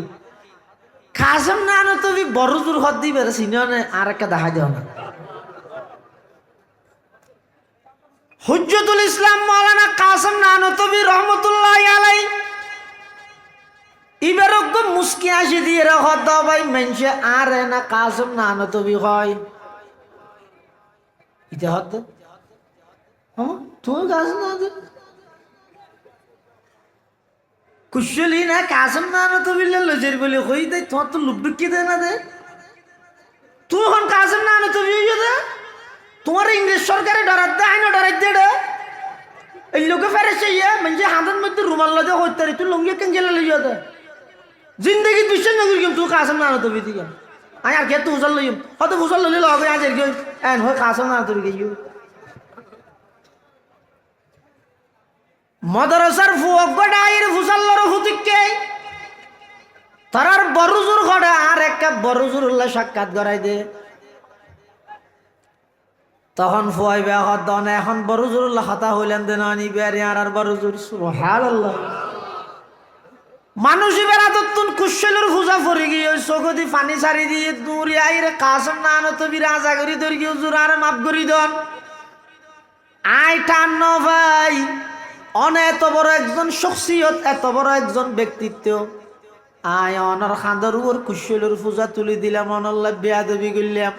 কাসম না তুমি বড় জোর হত দিবে সিনে আরেকটা দেখা দেও না হুজ্জতুল ইসলাম মাওলানা কাসেম নানতবী রহমতুল্লাহি আলাইহি ইবেরক মুস্কি আসি দিয়ে রাখত দাও ভাই মেনশে আর না কাসেম নানতবী হয় ইতে হত তুই কাসেম নানতবী কুশলী না কাসেম নানতবী লজের বলে কই দে তো তো লুবকি দে না দে তুই হন কাসেম নানতবী হইও দে তোমার ইংরেজ সরকারে ডরাত দে আইনো ডরাত দে এই লোকে ফেরেছে ইয়ে মানে হাতের মধ্যে রুমাল লাগে হইতে তুই লঙ্গি কেন গেলে লইয়া দে জিন্দগি বিশ্বাস নকরি কেম তুই কাসম না তো বিধি কেন আমি আর কে তুই উজাল লইম হয়তো ফুসল লইলে লগে আজ এর এন হয় কাসম না তো গিয়ে মাদ্রাসার ফুয়ক গডাইর ফুসাল্লার হুতিকে তারার বড়জুর ঘরে আর একটা বড়জুর উল্লাহ সাক্ষাৎ করাই দে তখন ফুয়াই বেয়া হন এখন বড়জুর উল্লাহ কথা হইলেন দেন বেয়ারি আর বড়জুর সুবহানাল্লাহ মানুষ বেড়া তুন কুশলের পূজা পড়ে গিয়ে চোখদি পানি সারি দিয়ে দূরে আইরে কাসম না আনো তো রাজা করি তোর কি হুজুর আর মাফ করি দন আই টান ভাই এত বড় একজন শখসিয়ত এত বড় একজন ব্যক্তিত্ব আয় অনার খাঁদর উপর কুশলের পূজা তুলি দিলাম অনল্লা বেয়াদবি করলাম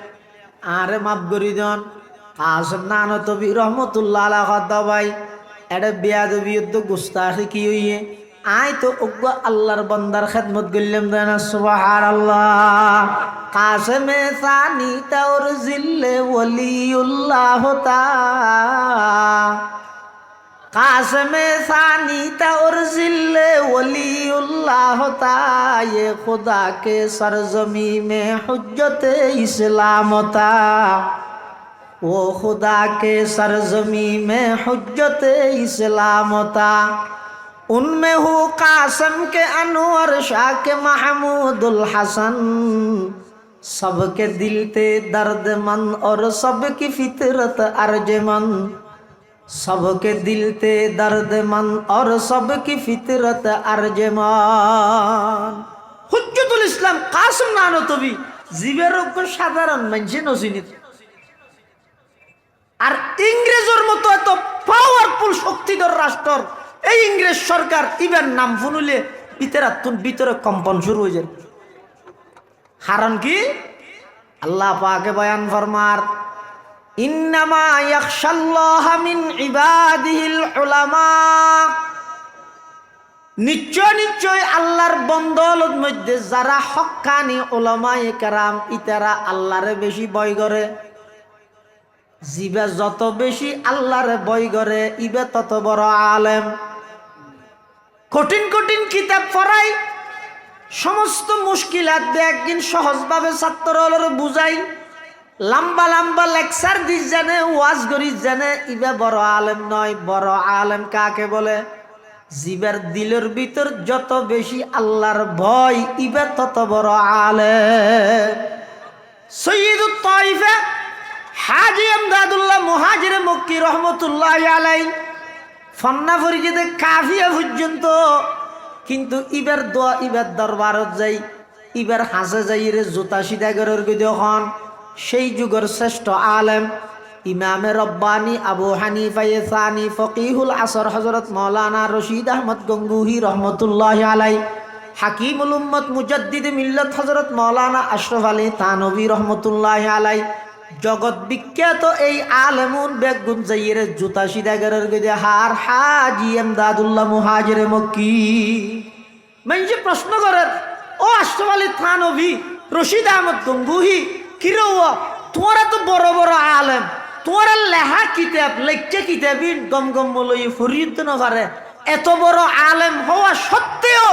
আরে মাফ করি দন কাসম না আনো তবি রহমতুল্লাহ আলাহ ভাই এটা বেয়াদবি তো গুস্তাখি কি হইয়ে আই তো ওগো আল্লাহর বান্দার খেদমত করলাম দেনা সুবহানাল্লাহ কাসমে সানি তাওর জিল্লে ওলিউল্লাহ তা কাসমে সানি তাওর জিল্লে ওলিউল্লাহ তা ये खुदा के सरजमी में हुज्जत इस्लाम ता वो खुदा के सरजमी में हुज्जत इस्लाम ता उनमें हो कासम के अनवर शाह के महमूदुल हसन सबके दिल ते दर्दमंद और सबकी फितरत अर्जमंद सबके दिल ते दर्दमंद और सबकी फितरत अर्जमंद हुज्जतुल इस्लाम कासम नानो तबी जीवेर को সাধারণ মানুষ নসিনিত আর ইংরেজের মতো এত পাওয়ারফুল শক্তিধর রাষ্ট্র এই ইংরেজ সরকার ইবের নাম শুনলে ভিতরে কম্পন শুরু হয়ে যায় কারণ কি আল্লাহ পাকে বয়ান ফরমার ইন্নামা ইয়াখশাল্লাহ মিন ইবাদিহিল উলামা নিশ্চয় আল্লাহর বন্দৌলত মধ্যে যারা হক্কানি উলামায়ে কেরাম ইতারা আল্লাহরে বেশি ভয় করে জিবে যত বেশি আল্লাহরে ভয় করে ইবে তত বড় আলেম কঠিন কঠিন কিতাব পড়াই সমস্ত মুশকিলাত একদিন সহজভাবে ছাত্ররা বুঝাই লম্বা লম্বা লেকচার দিস জানে ওয়াজ করিস জানে ইবে বড় আলেম নয় বড় আলেম কাকে বলে জিবের দিলের ভিতর যত বেশি আল্লাহর ভয় ইবে তত বড় আলেম সৈয়দুত তাইফা হাজী আমদাদুল্লাহ মুহাজিরে মক্কি রহমতুল্লাহি আলাইহি ফন্না ফরিদে কাফিয়া পর্যন্ত কিন্তু ইবের দোয়া ইবের দরবারত যাই ইবের হাসে যাই রে জুতা সিধা করার যখন সেই যুগের শ্রেষ্ঠ আলেম ইমামে রব্বানি আবু হানিফা সানি ফকিহুল আসর হযরত মাওলানা রশিদ আহমদ গঙ্গুহি রহমতুল্লাহি আলাইহি হাকিমুল উম্মত মুজাদ্দিদ মিল্লাত হযরত মাওলানা আশরাফ আলী থানভী রহমতুল্লাহি আলাইহি জগৎ বিখ্যাত এই আলেমুন বেগুন যাইরে জুতা সিধা করার হার হাজী আমদাদুল্লাহ মুহাজিরে মক্কি মানে প্রশ্ন করেন ও আশরাফ আলী থানভী রশিদ আহমদ গঙ্গুহি কিরো তোরা তো বড় বড় আলেম তোরা লেখা কিতাব লেখা কিতাবিন গম গম বলই ফরিদ না পারে এত বড় আলেম হওয়া সত্ত্বেও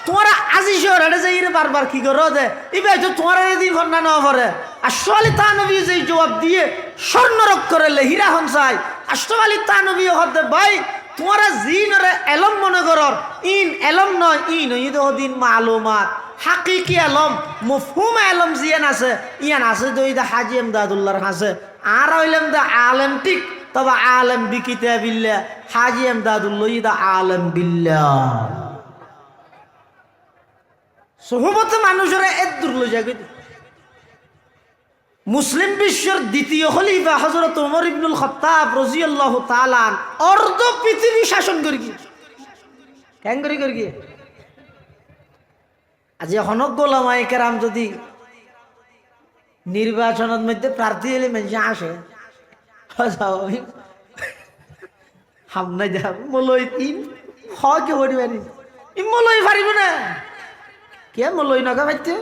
তোরা আজি শহরে যাইরে বারবার কি করো দে ইবে তো তোরা দিন ফন্না না পারে আশরাফ আলী থানভী যে জবাব দিয়ে স্বর্ণরক করে হীরা হনসাই আশরাফ আলী থানভী হতে ভাই তোরা জিনরে এলম মনে করর ইন এলম নয় ইন দিন মালুমাত হাকিকি আলম মফহুম আলম জিয়ান আছে ইয়ান আছে দইদা হাজী আমদাদুল্লাহর কাছে আর হইলাম দা আলেম ঠিক তবে আলেম বিকিতাবিল্লাহ হাজী আমদাদুল্লাহ ইদা আলেম বিল্লাহ সোহবতে মানুষের এত দূর জায়গা মুসলিম বিশ্বের দ্বিতীয় খলিফা হযরত ওমর ইবনুল খাত্তাব রাদিয়াল্লাহু তাআলা অর্ধ পৃথিবী শাসন করি কেন করি গিয়ে আজ হনক গোলামায়ে কেরাম যদি নির্বাচনের মধ্যে প্রার্থী হলে মানুষ আসে হামনা যা মলই তিন হে পরিবারি মলই পারিব না কে মলই নগা পাইতে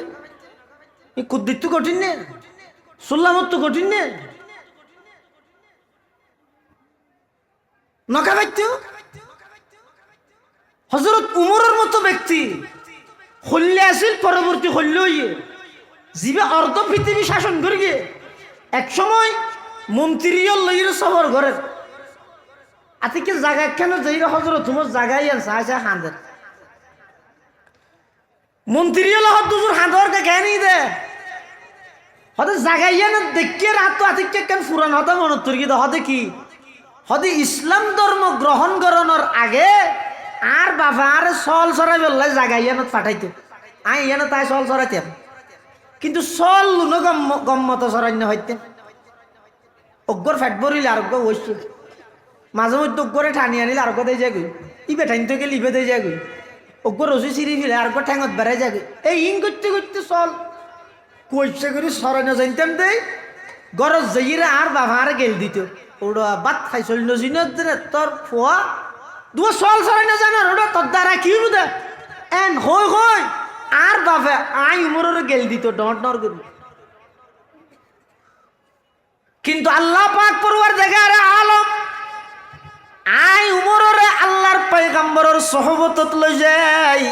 কুদ্দিত কঠিন নে সুল্লামত কঠিন নে নকা বাইত হযরত উমরের মতো ব্যক্তি হল্লে আছিল পরবর্তী হল্লে হইয়ে জিবে অর্ধ পৃথিবী শাসন করে গিয়ে এক সময় মন্ত্রীও লইর সফর করে আতিকে জায়গা কেন যাই হযরত উমর জায়গায় আনছে আসে হাঁদের মন্ত্রীও লহ দুজুর হাঁদর কে জ্ঞানী দে হতে জাগাইয়া না দেখে রাত তো আতিকে কেন ফুরান হতে মনত তরি হতে কি হতে ইসলাম ধর্ম গ্রহণ করানোর আগে আর বাবা আর সল সরাই বললে জাগাইয়া না পাঠাইতো আই ইয়া না তাই সল সরাইতাম কিন্তু সল লুনো গম্মত সরান্য হইতে অজ্ঞর ফ্যাট ভরিলে আরোগ্য বসছে মাঝে মধ্যে অজ্ঞরে ঠানি আনিলে আরোগ্য দিয়ে যাগুই ইবে ঠাইন থেকে লিবে দিয়ে যাগুই অজ্ঞ রসি সিঁড়ি ফিলে আরোগ্য ঠ্যাঙত বেড়াই যাগুই এই ইন করতে করতে চল কইছে করে সরানো জানতাম দেই গরজ যাইরে আর বাবা আর গেল দিত ওরা বাত খাইছিল নজিনত তোর ফোয়া দুয়া সল সরানো জানার ওটা তোর দ্বারা কি বুঝে এন হই হই আর বাবা আই উমরের গেল দিত ডট নর করি কিন্তু আল্লাহ পাক পরওয়ার দেখার আলম আই উমরের আল্লাহর পয়গম্বরের সোহবতত লই যাই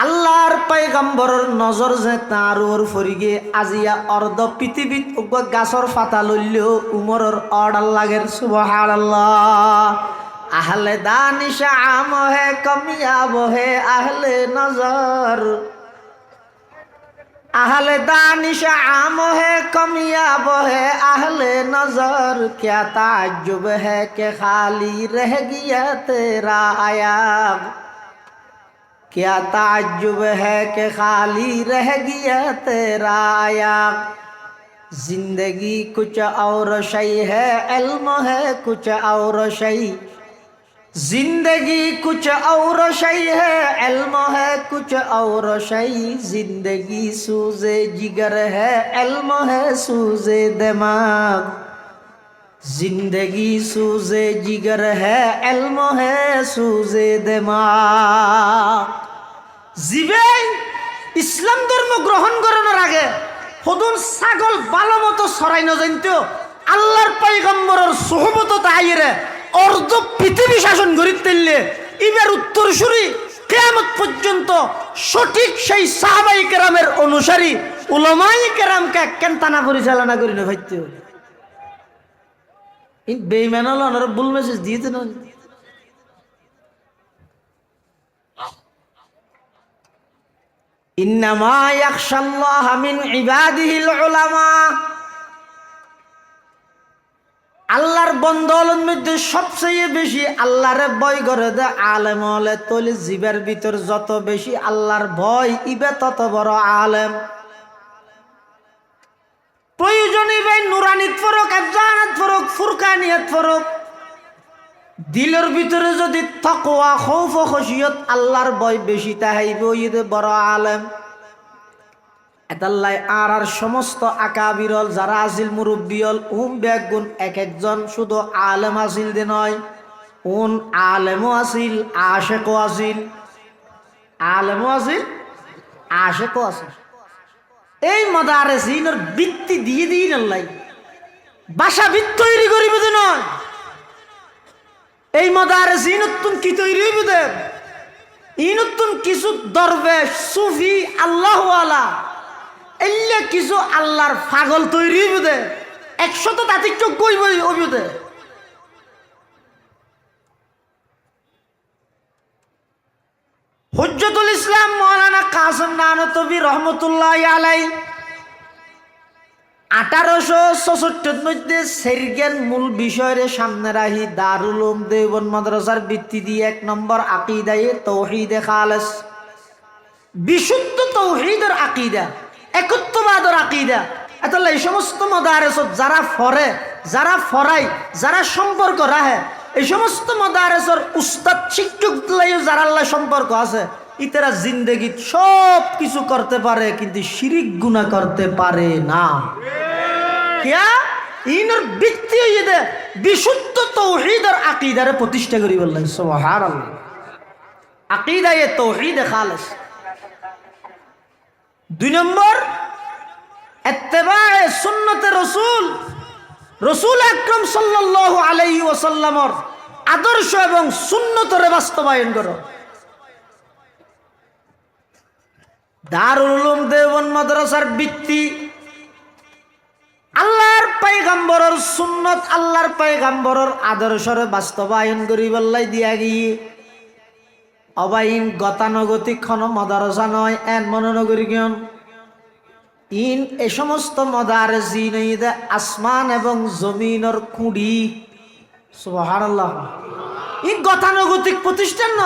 আল্লাহর পয়গম্বরের নজর যে তার ওর ফরিগে আজিয়া অর্ধ পৃথিবীত গাছর ফাতা লইলেও উমরের অর্ডার লাগের সুবহানাল্লাহ আহলে দানিশ আম হে কমিয়াব হে আহলে নজর আহলে दानिश आम है कमियाब है अहले नजर क्या ताज्जुब है कि खाली रह गया तेरा आयाब क्या ताज्जुब है कि खाली रह गया तेरा आयाब जिंदगी कुछ और शय है इल्म है कुछ और शय जिंदगी कुछ और शय है इल्म है कुछ और शय जिंदगी सूज़े जिगर है इल्म है सूज़े दिमाग जिंदगी सूज़े जिगर है इल्म है सूज़े दिमाग জিবে ইসলাম ধর্ম গ্রহণ করানোর আগে হদুন ছাগল ভালো মতো সরাই না জানতো আল্লাহর পয়গম্বরের সোহবতত আইরে অর্ধ পৃথিবী শাসন করি তেললে ইবের উত্তরসূরি কিয়ামত পর্যন্ত সঠিক সেই সাহাবাই কেরামের অনুসারী উলামাই কেরামকে কেন তানা পরিচালনা করি না ভাইতে ইন বেঈমান হলো ওনারা ভুল মেসেজ দিয়েছে না ইন্নামা ইয়াখশাল্লাহ মিন ইবাদিহিল উলামা আল্লাহর বন্দলের মধ্যে সবচেয়ে বেশি আল্লাহরে ভয় করে দে আলেম হলে তলি জীবের ভিতর যত বেশি আল্লাহর ভয় ইবে তত বড় আলেম প্রয়োজনে ভাই নুরানিত ফরক আফজানাত ফরক ফুরকানিয়াত ফরক দিলের ভিতরে যদি তাকওয়া খৌফ ও খশিয়ত আল্লাহর ভয় বেশি তাহাইবে ইদে বড় আলেম এতাল্লাই আর সমস্ত আকাবিরল যারা আসিল মুরব্বিয়ল বেগুন এক একজন শুধু আলেম আসিল দে নয় আলেমও আসিল আশেকও আসিল আলেমও আসিল আশেকও আসিল এই মাদারেসিনের বৃত্তি দিয়ে দিন আল্লাহ বাসা ভিত্তি তৈরি করিবে দে নয় এই মাদারেসিনতুন কি তৈরি হইবে দে ইনতুন কিছু দরবেশ সুফি আল্লাহওয়ালা এল্লে কিছু আল্লাহর পাগল তৈরি হইবে 100 তাতিক চোখ কইব হইবে হুজ্জতুল ইসলাম মাওলানা কাসিম নানতবী রহমাতুল্লাহি আলাইহি 1866 মধ্যে সেরগেন মূল বিষয়ের সামনে রাহি দারুল উলুম দেওবন্দ মাদ্রাসার ভিত্তি দিয়ে 1 নম্বর আকীদায়ে তাওহীদে খালেস বিশুদ্ধ তাওহীদের আকীদা একত্ববাদের আকীদা এতলা এই সমস্ত মাদারেসত যারা ফরে যারা ফরাই যারা সম্পর্ক রাখে এই সমস্ত মাদারেসের উস্তাদ শিক্ষক লাইও যারা আল্লাহ সম্পর্ক আছে ইতারা জিন্দেগি সব কিছু করতে পারে কিন্তু শিরিক গুনাহ করতে পারে না কিয়া ইনর ভিত্তি হইদে বিশুদ্ধ তাওহীদের আকীদারে প্রতিষ্ঠা করি বললেন সুবহানাল্লাহ আকীদায়ে তাওহীদে খালেস 2 নম্বর ইত্তেবায়ে সুন্নতে রাসূল আকরাম সাল্লাল্লাহু আলাইহি ওয়াসাল্লামর আদর্শ এবং সুন্নতরে বাস্তবায়ন করো। দারুল উলুম দেওবন্দ মাদ্রাসার ভিত্তি আল্লাহর পয়গম্বরের সুন্নত, আল্লাহর পয়গম্বরের আদর্শরে বাস্তবায়ন করি বললাই দিয়া গিয়ে অবাইন গতানুগতিক কোনো মাদ্রাসা নয়। এন মনোনগরী জ্ঞান ইন এ সমস্ত মদার জিন আসমান এবং জমিনের কুড়ি। সুবহানাল্লাহ। ই গতানুগতিক প্রতিষ্ঠান ন,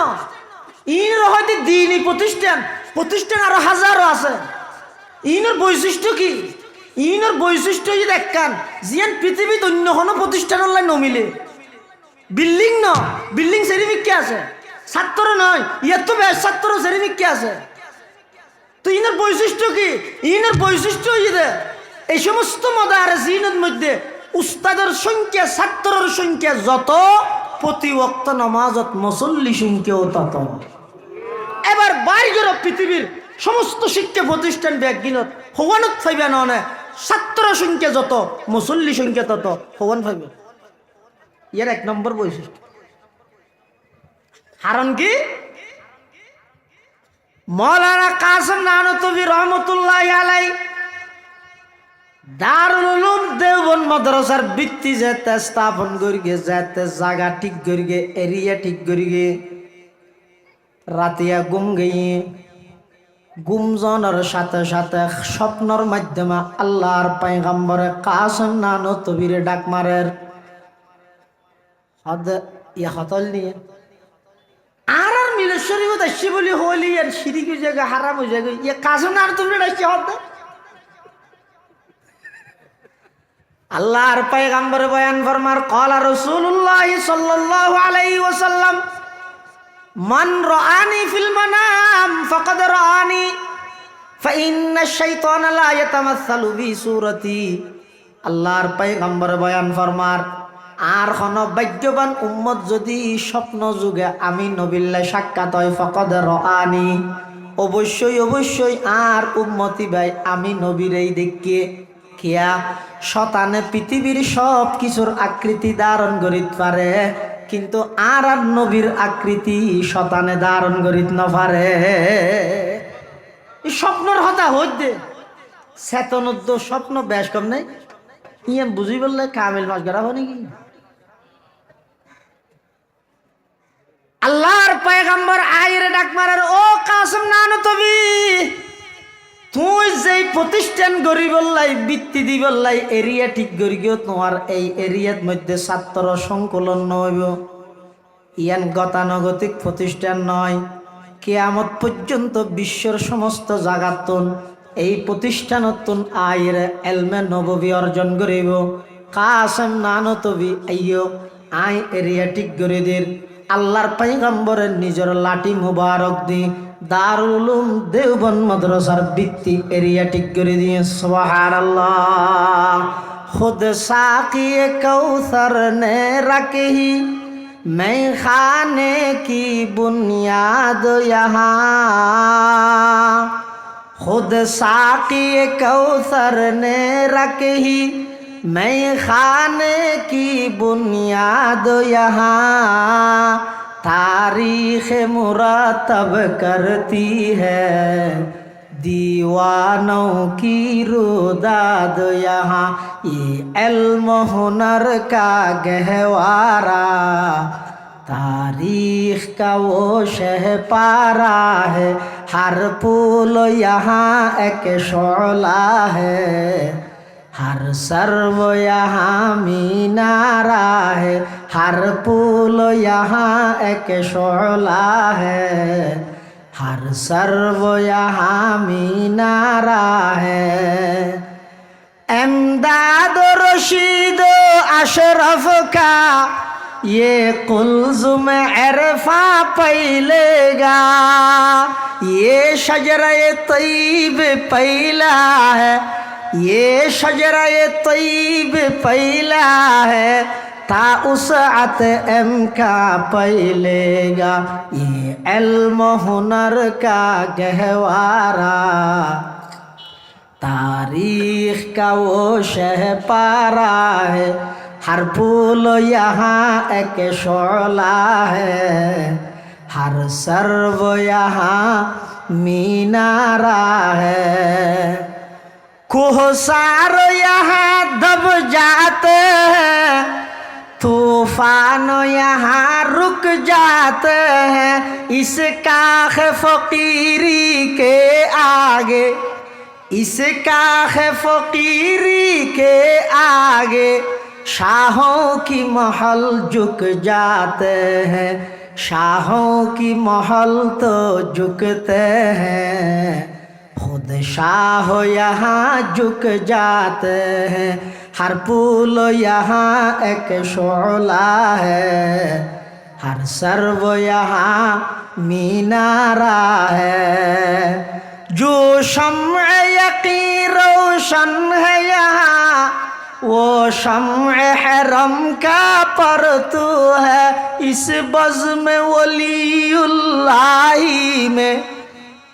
ইন হয়তো দিনই প্রতিষ্ঠান, প্রতিষ্ঠান আরো হাজারো আছে। ইনের বৈশিষ্ট্য কি? ইনের বৈশিষ্ট্য যদি দেখান জিয়ান পৃথিবীতে অন্য কোনো প্রতিষ্ঠান নমিলে। বিল্ডিং ন, বিল্ডিং সেরিফিকে আছে, ছাত্র নয় ইয়ার তো বেশ ছাত্র সেরিফিকে আছে। তো ইনের বৈশিষ্ট্য কি? ইনের বৈশিষ্ট্য এই সমস্ত মদার জিনের মধ্যে উস্তাদের সংখ্যা, ছাত্রের সংখ্যা যত, প্রতি ওয়াক্ত নামাজত মুসল্লি সংখ্যাও তত। এবার বাইরের পৃথিবীর সমস্ত শিক্ষা প্রতিষ্ঠান ব্যাগিনত হওয়ানত ফাইবে না, ছাত্র সংখ্যা যত, মুসল্লি সংখ্যা তত হওয়ান ফাইবে। ইয়ার এক নম্বর বৈশিষ্ট্য। কারণ কি? মৌলানা কাসেম নানতবী রহমতুল্লাহি আলাইহি দারুল উলুম দেওবন্দ মাদ্রাসার ভিত্তি যেতে স্থাপন করিগে, যেতে জায়গা ঠিক করিগে, এরিয়া ঠিক করিগে, রাতিয়া ঘুম গিয়ে গুমজনের সাথে সাথে স্বপ্নর মাধ্যমে আল্লাহর পয়গম্বরে কাসেম নানতবীর ডাক মারের হতল নিয়ে আর মিলে শরীফ আসছি বলি হলি আর সিঁড়ি জায়গা হারাম হয়ে যাবে। ইয়ে কাসেম নানতবীর আসছি হতে আল্লাহর পয়গম্বরে বয়ান ফরমার ক্বালা রাসূলুল্লাহ সাল্লাল্লাহু আলাইহি ওয়াসাল্লাম মান রাআনি ফিল মানাম ফাকাদ রাআনি ফাইন্নাশ শাইতানা লা ইয়াতামাসসালু বি সূরাতি। আল্লাহর পয়গম্বর বয়ান ফরমার আর কোন ভাগ্যবান উম্মত যদি স্বপ্ন যুগে আমি নবিল্লাহ সাক্ষাৎ হয় ফাকাদ রাআনি, অবশ্যই অবশ্যই আর উম্মতি ভাই আমি নবীরেই দেখিয়ে কিয়া শতানে পৃথিবীর সব কিছুর আকৃতি ধারণ করিতে পারে, কিন্তু আর আর নবীর আকৃতি শতানে ধারণ করিতে না পারে। এই স্বপ্নর হতা হইতে চেতনদ্য স্বপ্ন বেশ কম নাই। ইয়ে বুঝি বললে কামিল মাস গড়া হয় নাকি? আল্লাহর পয়গম্বর আইরে ডাক মারার, ও কাসেম নানতবী তুই যেই প্রতিষ্ঠান গড়ি বললাই, বৃত্তি দি বললাই, এরিয়া ঠিক গড়ি গিয়েও তোমার এই এরিয়ার মধ্যে ছাত্র সংকলন নইব। ইয়ান গতানুগতিক প্রতিষ্ঠান নয়। কিয়ামত পর্যন্ত বিশ্বের সমস্ত জাগাতন এই প্রতিষ্ঠানতন আইরে এলমে নববী অর্জন করিব। কাসেম নানতবী আইয়ো আই এরিয়া ঠিক গড়ি দের আল্লাহর পয়গম্বরের নিজের লাঠি মুবারক দি দারুল উলুম দেওবন্দ মাদ্রাসার ভিত্তি এরিয়া ঠিক করে দিয়ে। সুবহানাল্লাহ। খুদ সাকিয়ে কৌসর নে রাখি मैं खाने की बुनियाद यहाँ, खुद साकी कौसर ने रखी मैं खाने की बुनियाद यहाँ, तारीख मुरातब करती है दीवानों की रुदाद यहाँ, ये इल्म हुनर का गहवारा तारीख का वो शह पारा है, हर पुल यहाँ एक शोला है, हर सर्व यहाँ मीनारा है, हर पुल यहाँ एक शोला है, हर सर्व यहाँ मीनारा है। एमदाद रशीद अशरफ का ये कुल्ज़ुम इरफा पैलेगा, ये शजरे तैब पैला है, ये शजरे तैब पैला है, ता उसअत एम का पैलेगा, ये इल्म हुनर का गहवारा तारीख का वो शह पारा है, हर फूल यहाँ एक शोला है, हर सर्व यहाँ मीनारा है। कोहसार यहाँ दब जाते हैं, तूफान यहाँ रुक जाते हैं। इस काख फकीरी के आगे, इस काख फकीरी के आगे शाहों की महल झुक जाते हैं, शाहों की महल तो झुकते हैं। खुद शाह यहाँ झुक जाते हैं, हर फूल यहाँ एक शोला है, हर सर्व यहाँ मीनारा है। जो शम्अ यकीन रोशन है यहाँ, वो शम्अ हरम का परतू है। इस बज़्म वलीउल्लाही में,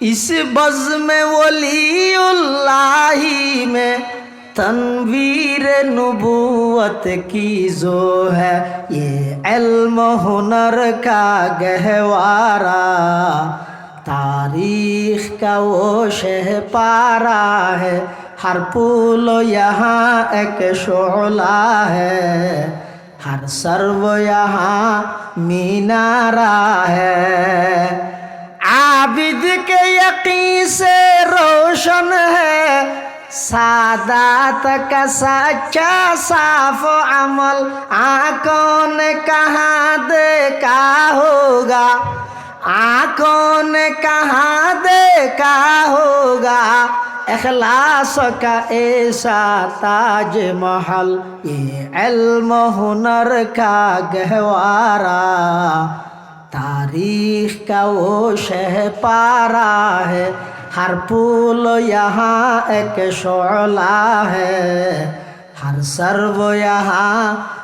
इस बज़्म वलीउल्लाही में तनवीर नबूवत की जो है। ये इल्म हुनर का गहवारा, तारीख का वो शहपारा है। हर फूल यहाँ एक शोला है, हर सर्व यहाँ मीनारा है। आबिद के यकीन से रोशन है, सादात का सच्चा साफ अमल। आँखों ने कहाँ देखा होगा, आँखों ने कहाँ देखा होगा इखलास का ऐसा ताज महल। ये इल्म हुनर का गहवारा, तारीख का वो शहपारा है। हर फूल यहाँ एक शोला है, हर सर्व यहाँ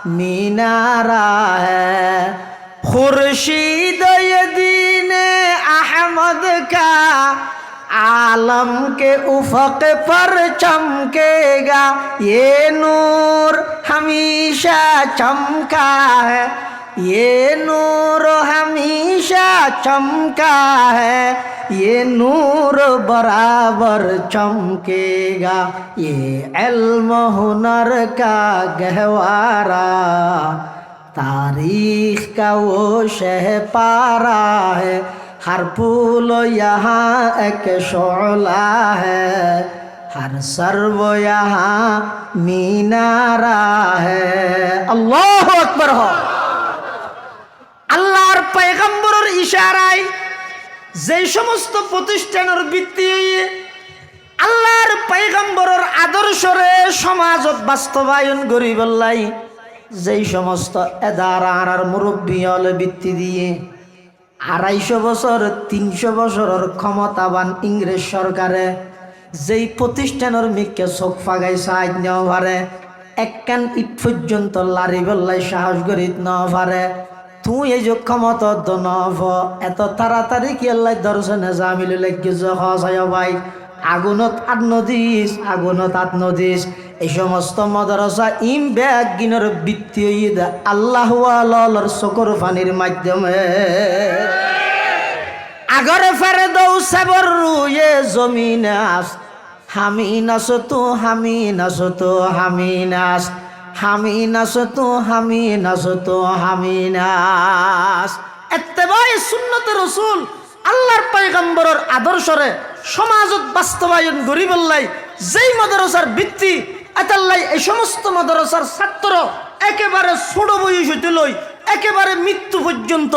मीनारा है। खुर्शीद ये दीन अहमद का आलम के उफ़क़ पर चमकेगा। ये नूर हमेशा चमका है, ये नूर हमेशा चमका है। ये नूर बराबर चमकेगा। ये इल्म हुनर का गहवारा, तारीख का वो शहपारा है। हर फूल यहाँ एक शोला है, हर सर्व यहाँ मीनारा है। अल्लाहु আকবার हो। আল্লাহর পয়গম্বরের ইশারায় যে সমস্ত প্রতিষ্ঠানের ভিত্তি হয়ে আল্লাহর পয়গম্বরের আদর্শরে সমাজত বাস্তবায়ন করি বললাই, যেই সমস্ত এদারার মুরব্বী হল ভিত্তি দিয়ে 250 বছর 300 বছরের ক্ষমতাবান ইংরেজ সরকারে যেই প্রতিষ্ঠানের মিকে চোখ ফাগাই সাহায্য নেওয়া পারে, একখান ইট পর্যন্ত লারি বললাই সাহস করি নেওয়া পারে। তুই এই যে ক্ষমতা নভ এত তাড়াতাড়ি কি আল্লাহ দর্শনে জামিল লাগিয়েছ হসায় ভাই। আগুনত আট নদীস, আগুনত আট নদীস। এই সমস্ত মাদ্রাসা ইম ব্যাগিনের বৃত্তি হইয়ে আল্লাহ আল্লাহর চকুর পানির মাধ্যমে আগরে ফেরে দৌ সেবর রুয়ে জমিনে আস। হামি নাস তু হামি নাস তু হামি নাস, হামি নাস তু হামি নাস তু হামি নাস। ইত্তেবায়ে সুন্নত রাসূল আল্লাহর পয়গম্বরের আদর্শরে সমাজত বাস্তবায়ন করি বললাই যেই মাদ্রাসার ভিত্তি আতাল্লাই এই সমস্ত মাদ্রাসার ছাত্র একেবারে ছোট বয়স হইতে লই একেবারে মৃত্যু পর্যন্ত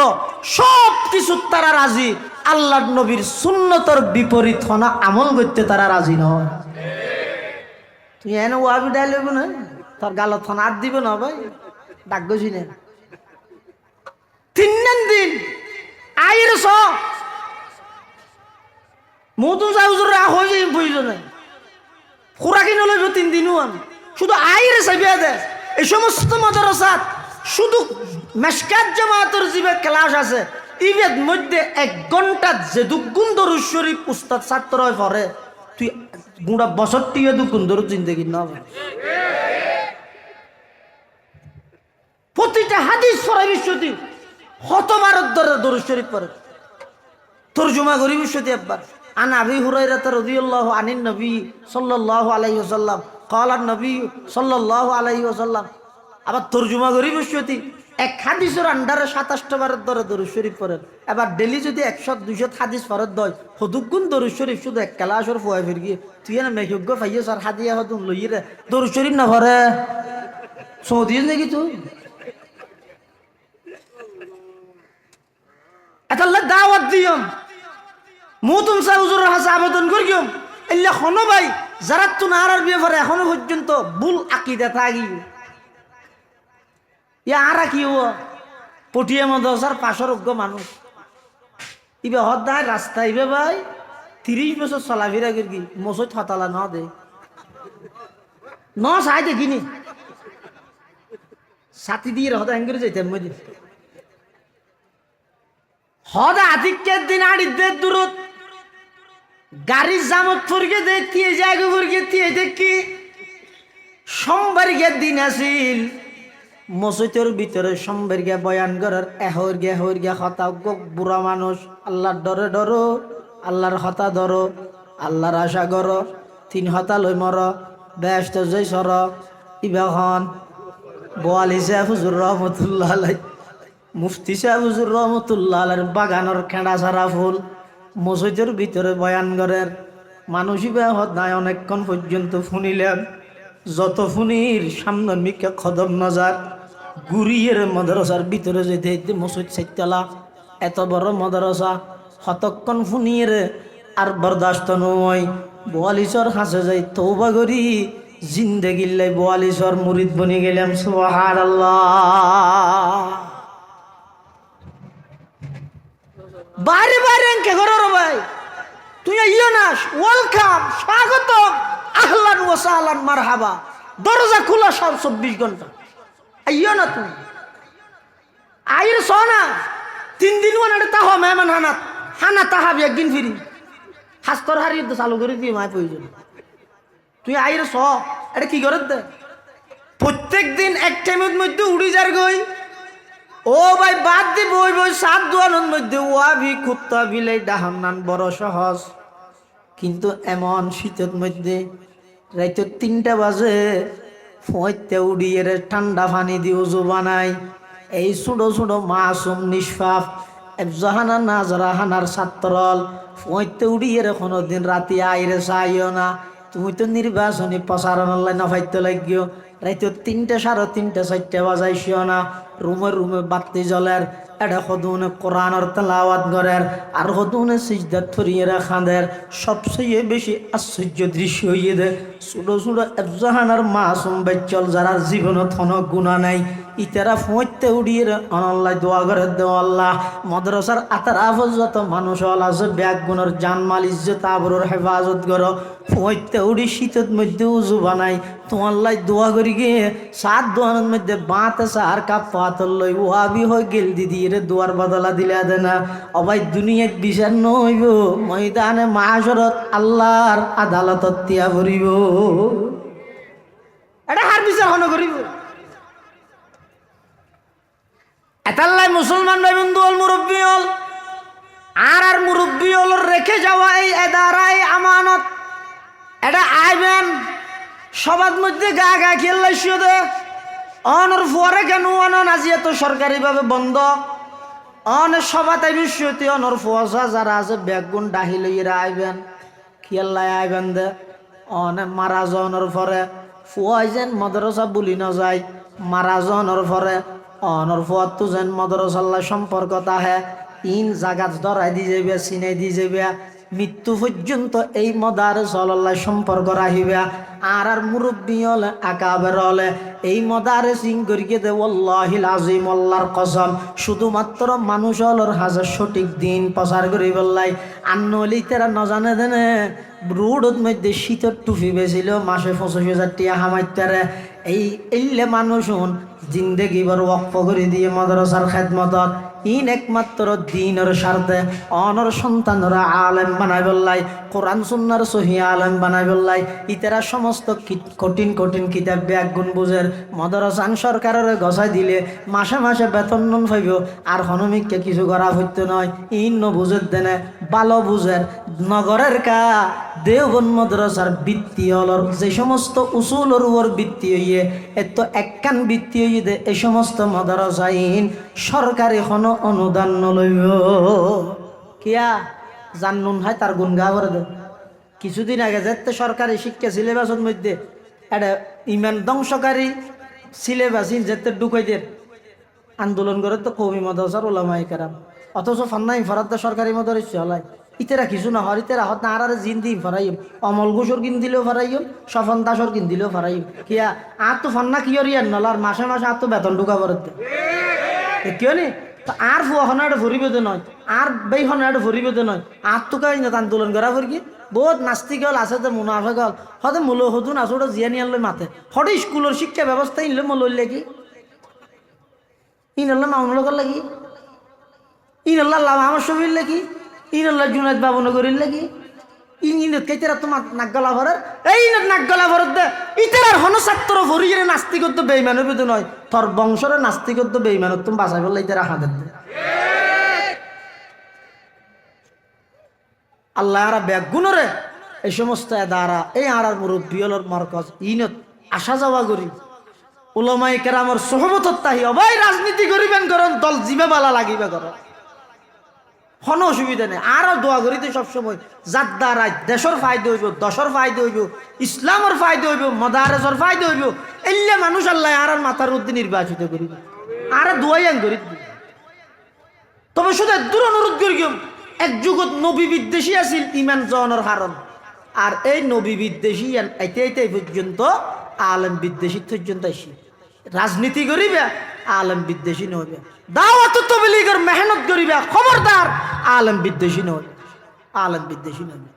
সব কিছু তারা রাজি। আল্লাহর নবীর সুন্নতর বিপরীত হনা আমল করতে তারা রাজি নয়। তুই এনে ওয়াবি ডাইলব না, তোর গালত হনা আর দিবে না ভাই। ডাক গছি না 3 দিন আইর স মধু যাউজুর হয়ে যাই প্রয়োজনে খুরাকি নলইব 3 দিনও শুধু আইরে চাইবে দে। এই সমস্ত মাদ্রাসাত শুধু মেশকাত জামাতের জিবে ক্লাস আছে, ইবেদ মধ্যে 1 ঘন্টা যে দুগুণ দরুদ শরীফ উস্তাদ ছাত্র হয় পড়ে, তুই গুঁড়া বছরটি দুগুণ দরুদ জিন্দগি না। প্রতিটা হাদিস পড়ে বিশ্বতি শতবারের ধরে দরুদ শরীফ পড়ে তরজমা করি বিশ্বতি একবার আন আবি হুরায়রা রাদিয়াল্লাহু আনিন নবী সাল্লাল্লাহু আলাইহি ওয়াসাল্লাম ক্বালা নবী সাল্লাল্লাহু আলাইহি ওয়াসাল্লাম আবার তরজমা করি বিশ্বতি এক হাদিসের আন্ডারে 27টা বারের ধরে দরুদ শরীফ পড়েন এবার ডেলি যদি 100-200 হাদিস পড়ে দয় হদুগুণ দরুদ শরীফ শুধু এক ক্লাসের ফুয়াই ফির গিয়ে তুই না মেঘজ্ঞ পাইয়ে স্যার হাদিয়া হদুন লইয়ে দরুদ শরীফ না পড়ে সৌদিস নাকি তুই এতাল্লা দাওয়াত দিয়ম মুতুম সা হুজুরের কাছে আবেদন করিয়ম এল্লা হনো ভাই যারা তো নারার ব্যাপারে এখনো পর্যন্ত ভুল আকীদা থাকি ইয়া আরা কি ও পটিয়া মাদ্রাসার পাশরজ্ঞ মানুষ ইবে হদায় রাস্তা ইবে ভাই 30 বছর চলাফেরা করি মসজিদ হতালা ন দে ন চাই দেখিনি ছাতি দিয়ে হদা হেঙ্গরে যাইতাম মই হদা আদিকের দিন আড়িদের দূরত গাড়ির জামত ফুরকে দেখি জায়গা ফুরকে দিয়ে দেখি সোমবার দিন আসিল মসজিদের ভিতরে সোমবার বয়ান করার এহর গে হতা বুড়া মানুষ আল্লাহর ডরে ডরো আল্লাহর হতা ধরো আল্লাহর আশা করো 3 হতা লই মর ব্যস্ত জয় সর ইবাখন বোয়ালি সাহেব হুজুর রহমতুল্লাহ আলাই মুফতি সাহেব হুজুর রহমতুল্লাহ আলাইর বাগানের খেঁড়া সারা ফুল মসজিদের ভিতরে বয়ান করেন মানুষই বেহত নাই অনেকক্ষণ পর্যন্ত ফুনিলেন যত ফুনির সামনে মিকে খদম নজার গুরিয়ের মাদ্রাসার ভিতরে যেতে মসজিদ চাইতলা এত বড় মাদ্রাসা হতক্ষণ ফুনিয়ের আর বরদাস্ত নয় 42 হাসে যাই তৌবা করি জিন্দেগিল্লাই 42 মুরিদ বনি গেলাম সুবহানাল্লাহ বারে বারে কে করো ভাই তুই ইয়ো না ওয়েলকাম স্বাগত আহলান ওয়া সাহলান মারহাবা দরজা খোলা সব 24 ঘন্টা আইয়ো না তুমি আইর সোনা 3 দিন ওনারে তাহ মেহমান হানা তাহাবি একদিন ফিরি হাস্তর হারিয়ে তো চালু করে দিয়ে মায় প্রয়োজন তুই আইর স এটা কি করে দে প্রত্যেক দিন এক টাইমের মধ্যে উড়ি যার গই ও ভাই বাদ দি বই 7 দোয়ানোর মধ্যে ওয়াবি কুত্তা বিলাই ডাহান্নান বড় সহজ কিন্তু এমন শীতের মধ্যে রাইতে 3টা বাজে ফইতে উড়িয়ে ঠান্ডা পানি দিয়ে উজু বানাই এই ছোটো ছোটো মাসুম নিষ্পাপ জাহানা না যারা হানার ছাত্রল ফইতে উড়িয়ে কোনোদিন রাতি আইরে চাইও না তুমি তো নির্বাচনী প্রচারণ না ফাইতে লাগিও রাইতে 3টা 3:30 4টা বাজাইছিও না রুমে বাতি জ্বলের এটা হদুনে কোরআনের তেলাওয়াত করের আর হদুনে সিজদাত থরিয়ে রাখাদের সবচেয়ে বেশি আশ্চর্য দৃশ্য হইয়ে দে ছোটো ছোটো এফজাহানার মাসুম বাচ্চল যারা জীবনত কোনো গুণা নাই ইতারা ফইতে উড়িয়ে অনল্লাহ দোয়া করে দেও আল্লাহ মাদ্রাসার আতারাফ যত মানুষ আছে ব্যাগ গুণের জানমাল ইজ্জত আবরুর হেফাজত করো ফইতে উড়ি শীতের মধ্যে উজু বানাই তোমাল্লাই দোয়া করি গিয়ে 7 দোয়ানোর মধ্যে বাঁতে আর কাপ পাতল লই ওয়াবি হয়ে গেল দিদি রে দুয়ার বদলা দিলে দে না অবাই দুনিয়াত বিচার নইব ময়দানে মাশরত আল্লাহর আদালতত তিয়া ভরিব এটা হার বিচার হন করিব এতাল্লাই মুসলমান ভাই বন্ধু হল মুরব্বী হল আর মুরব্বী হল রেখে যাওয়া এই এদারাই আমানত এটা আইবেন সবার মধ্যে গা খেলাইছিও দে অনর ফুয়ারে কেন অনন আজি এত সরকারিভাবে বন্ধ অন সবাতাই বিশ্বতি অনর ফুয়াশা যারা আছে বেগুন ডাহি লইয়েরা আইবেন খেলাই আইবেন দে অনে মারা জনের পরে ফুয়াই যেন মাদ্রাসা বলি না যায় মারা জনের পরে অনর ফুয়ার তো যেন মাদ্রাসাল্লাহ সম্পর্ক তাহে 3 জায়গাত ধরাই দি যাবে চিনাই দি যাবে মৃত্যু পর্যন্ত এই মদারেস আল্লাহ সম্পর্ক রাখিবে আর মুরব্বী হলে আকাবের হলে এই মদারেস ইঙ্গরিকে দে ওয়াল্লাহিল আযীম আল্লাহর কসম শুধুমাত্র মানুষ হলর হাজার সঠিক দিন প্রচার করি বললাই আন্নলি তারা ন জানে দেনে রোডত মধ্যে শীতের টুপি বেছিল মাসে 25,000 টাকা হামাইতারে এই এলে মানুষ জিন্দেগি বার ওয়াকফ করে দিয়ে মাদ্রাসার খেদমতত ইন একমাত্র দিনের স্বার্থে অনর সন্তানরা আলেম বানাই বললাই, কোরআন সুন্নাহর সহি আলেম বানাই বললাই। ইতারা সমস্ত কঠিন কঠিন কিতাব ব্যাগুণ বুঝের মাদ্রাসান সরকারের গছাই দিলে মাসে মাসে বেতন নন পাইব, আর হনমিককে কিছু করা হইতে নয়। ইন ন বুঝের দেনে ভালো বুঝের নগরের কা দেওবন মাদ্রাসার বৃত্তি হলর যে সমস্ত উসুলর উপর বৃত্তি হইয়ে এত একখান বৃত্তি হইয়ে দে এই সমস্ত মাদ্রাসাইন সরকারি কোনো অনুদান নলইব। কিয়া জান্নুন হয় তার গুণ গা করে দে। কিছুদিন আগে যেতে সরকারি শিক্ষা সিলেবাসের মধ্যে একটা ইমান ধ্বংসকারী সিলেবাস যেতে ঢুকাই দিয়ে আন্দোলন করে তো কৌমি মাদ্রাসার ওলামায়ে কেরাম, অথচ ফান্নাই ফরাদ্দা সরকারি মাদ্রাসা হলাই। ইতেরা কিছু না হর, ইতেরা হত না আর জিন দিন ফরাইম, অমল ঘোষর কিন দিলেও ফরাইম, স্বপন দাসর কিন দিলেও ফরাইম। কিয়া আর তো ফান্না কিয়র ইয়ার নলার মাসে মাসে আর তো বেতন ঢুকা পড়ে কিয় নি তো আর ফুয়াখনা একটা ভরিবেদে নয়, আর বেইখনা একটা ভরিবেদে নয়। আর তো কাই না আন্দোলন করা ফরকি বহুত নাস্তিক হল আছে যে মুনাফেক হল হতে মূল হতুন আছে ওটা জিয়ানি আনলে মাথে হঠাৎ স্কুলের শিক্ষা ব্যবস্থা ইনলে মূল্য কি ইনাল্লাহ মামুনগর লাগি, ইনাল্লাহ আমার শরীর লাগি, ইনাল্লাহ জুনাইদ বাবুনগরীর লাগি, ইনত কেতেরা তোমার নাকগলা ভরের এই নাকগলা ভরত দে ইতার হন ছাত্র ভরিয়ে নাস্তিকত্ব বেইমানের বিধ নয়, তোর বংশরে নাস্তিকত্ব বেইমানত তুমি বাঁচাই বললে ইতারা হাতের দে। আল্লাহ আরা ব্যাগুণরে এই সমস্ত এদারা এই আরার মুরব্বী হলর মরকজ ইনত আসা যাওয়া করি উলামায়ে কেরামর সোহবতত তাহি অবাই রাজনীতি করিবেন করন দল জিবে বালা লাগিবে করন কোনো অসুবিধা নেই। আরও দোয়া করিতে সবসময় যার দ্বারা দেশের ফায়দা হইব, দশের ফায়দা হইব, ইসলামের ফায়দা হইব, মদারেসের ফায়দা হইব, এলে মানুষ আল্লাহ আর মাথার উদ্দিন নির্বাচিত করিবে আর দোয়াই আন করি। তবে শুধু দূর অনুরোধ করি এক যুগত নবী বিদ্বেষী আছিল ইমান জনের কারণ, আর এই নবী বিদ্বেষী এতে এতে পর্যন্ত আলেম বিদ্বেষী পর্যন্ত আসি রাজনীতি করিবে আলেম বিদ্বেষী নহবে, দাওয়াত তবলীগের মেহনত করিবে খবরদার আলেম বিদ্বেষী নহবে, আলেম বিদ্বেষী নহবে,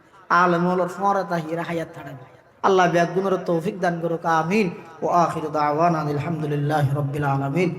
আলেম হলর ফরা তাহিরা হায়াত থাকবে। আল্লাহ ব্যাগুনের তৌফিক দান করুক, আমিন। ও আখির দাওয়ানা আলহামদুলিল্লাহি রাব্বিল আলামিন।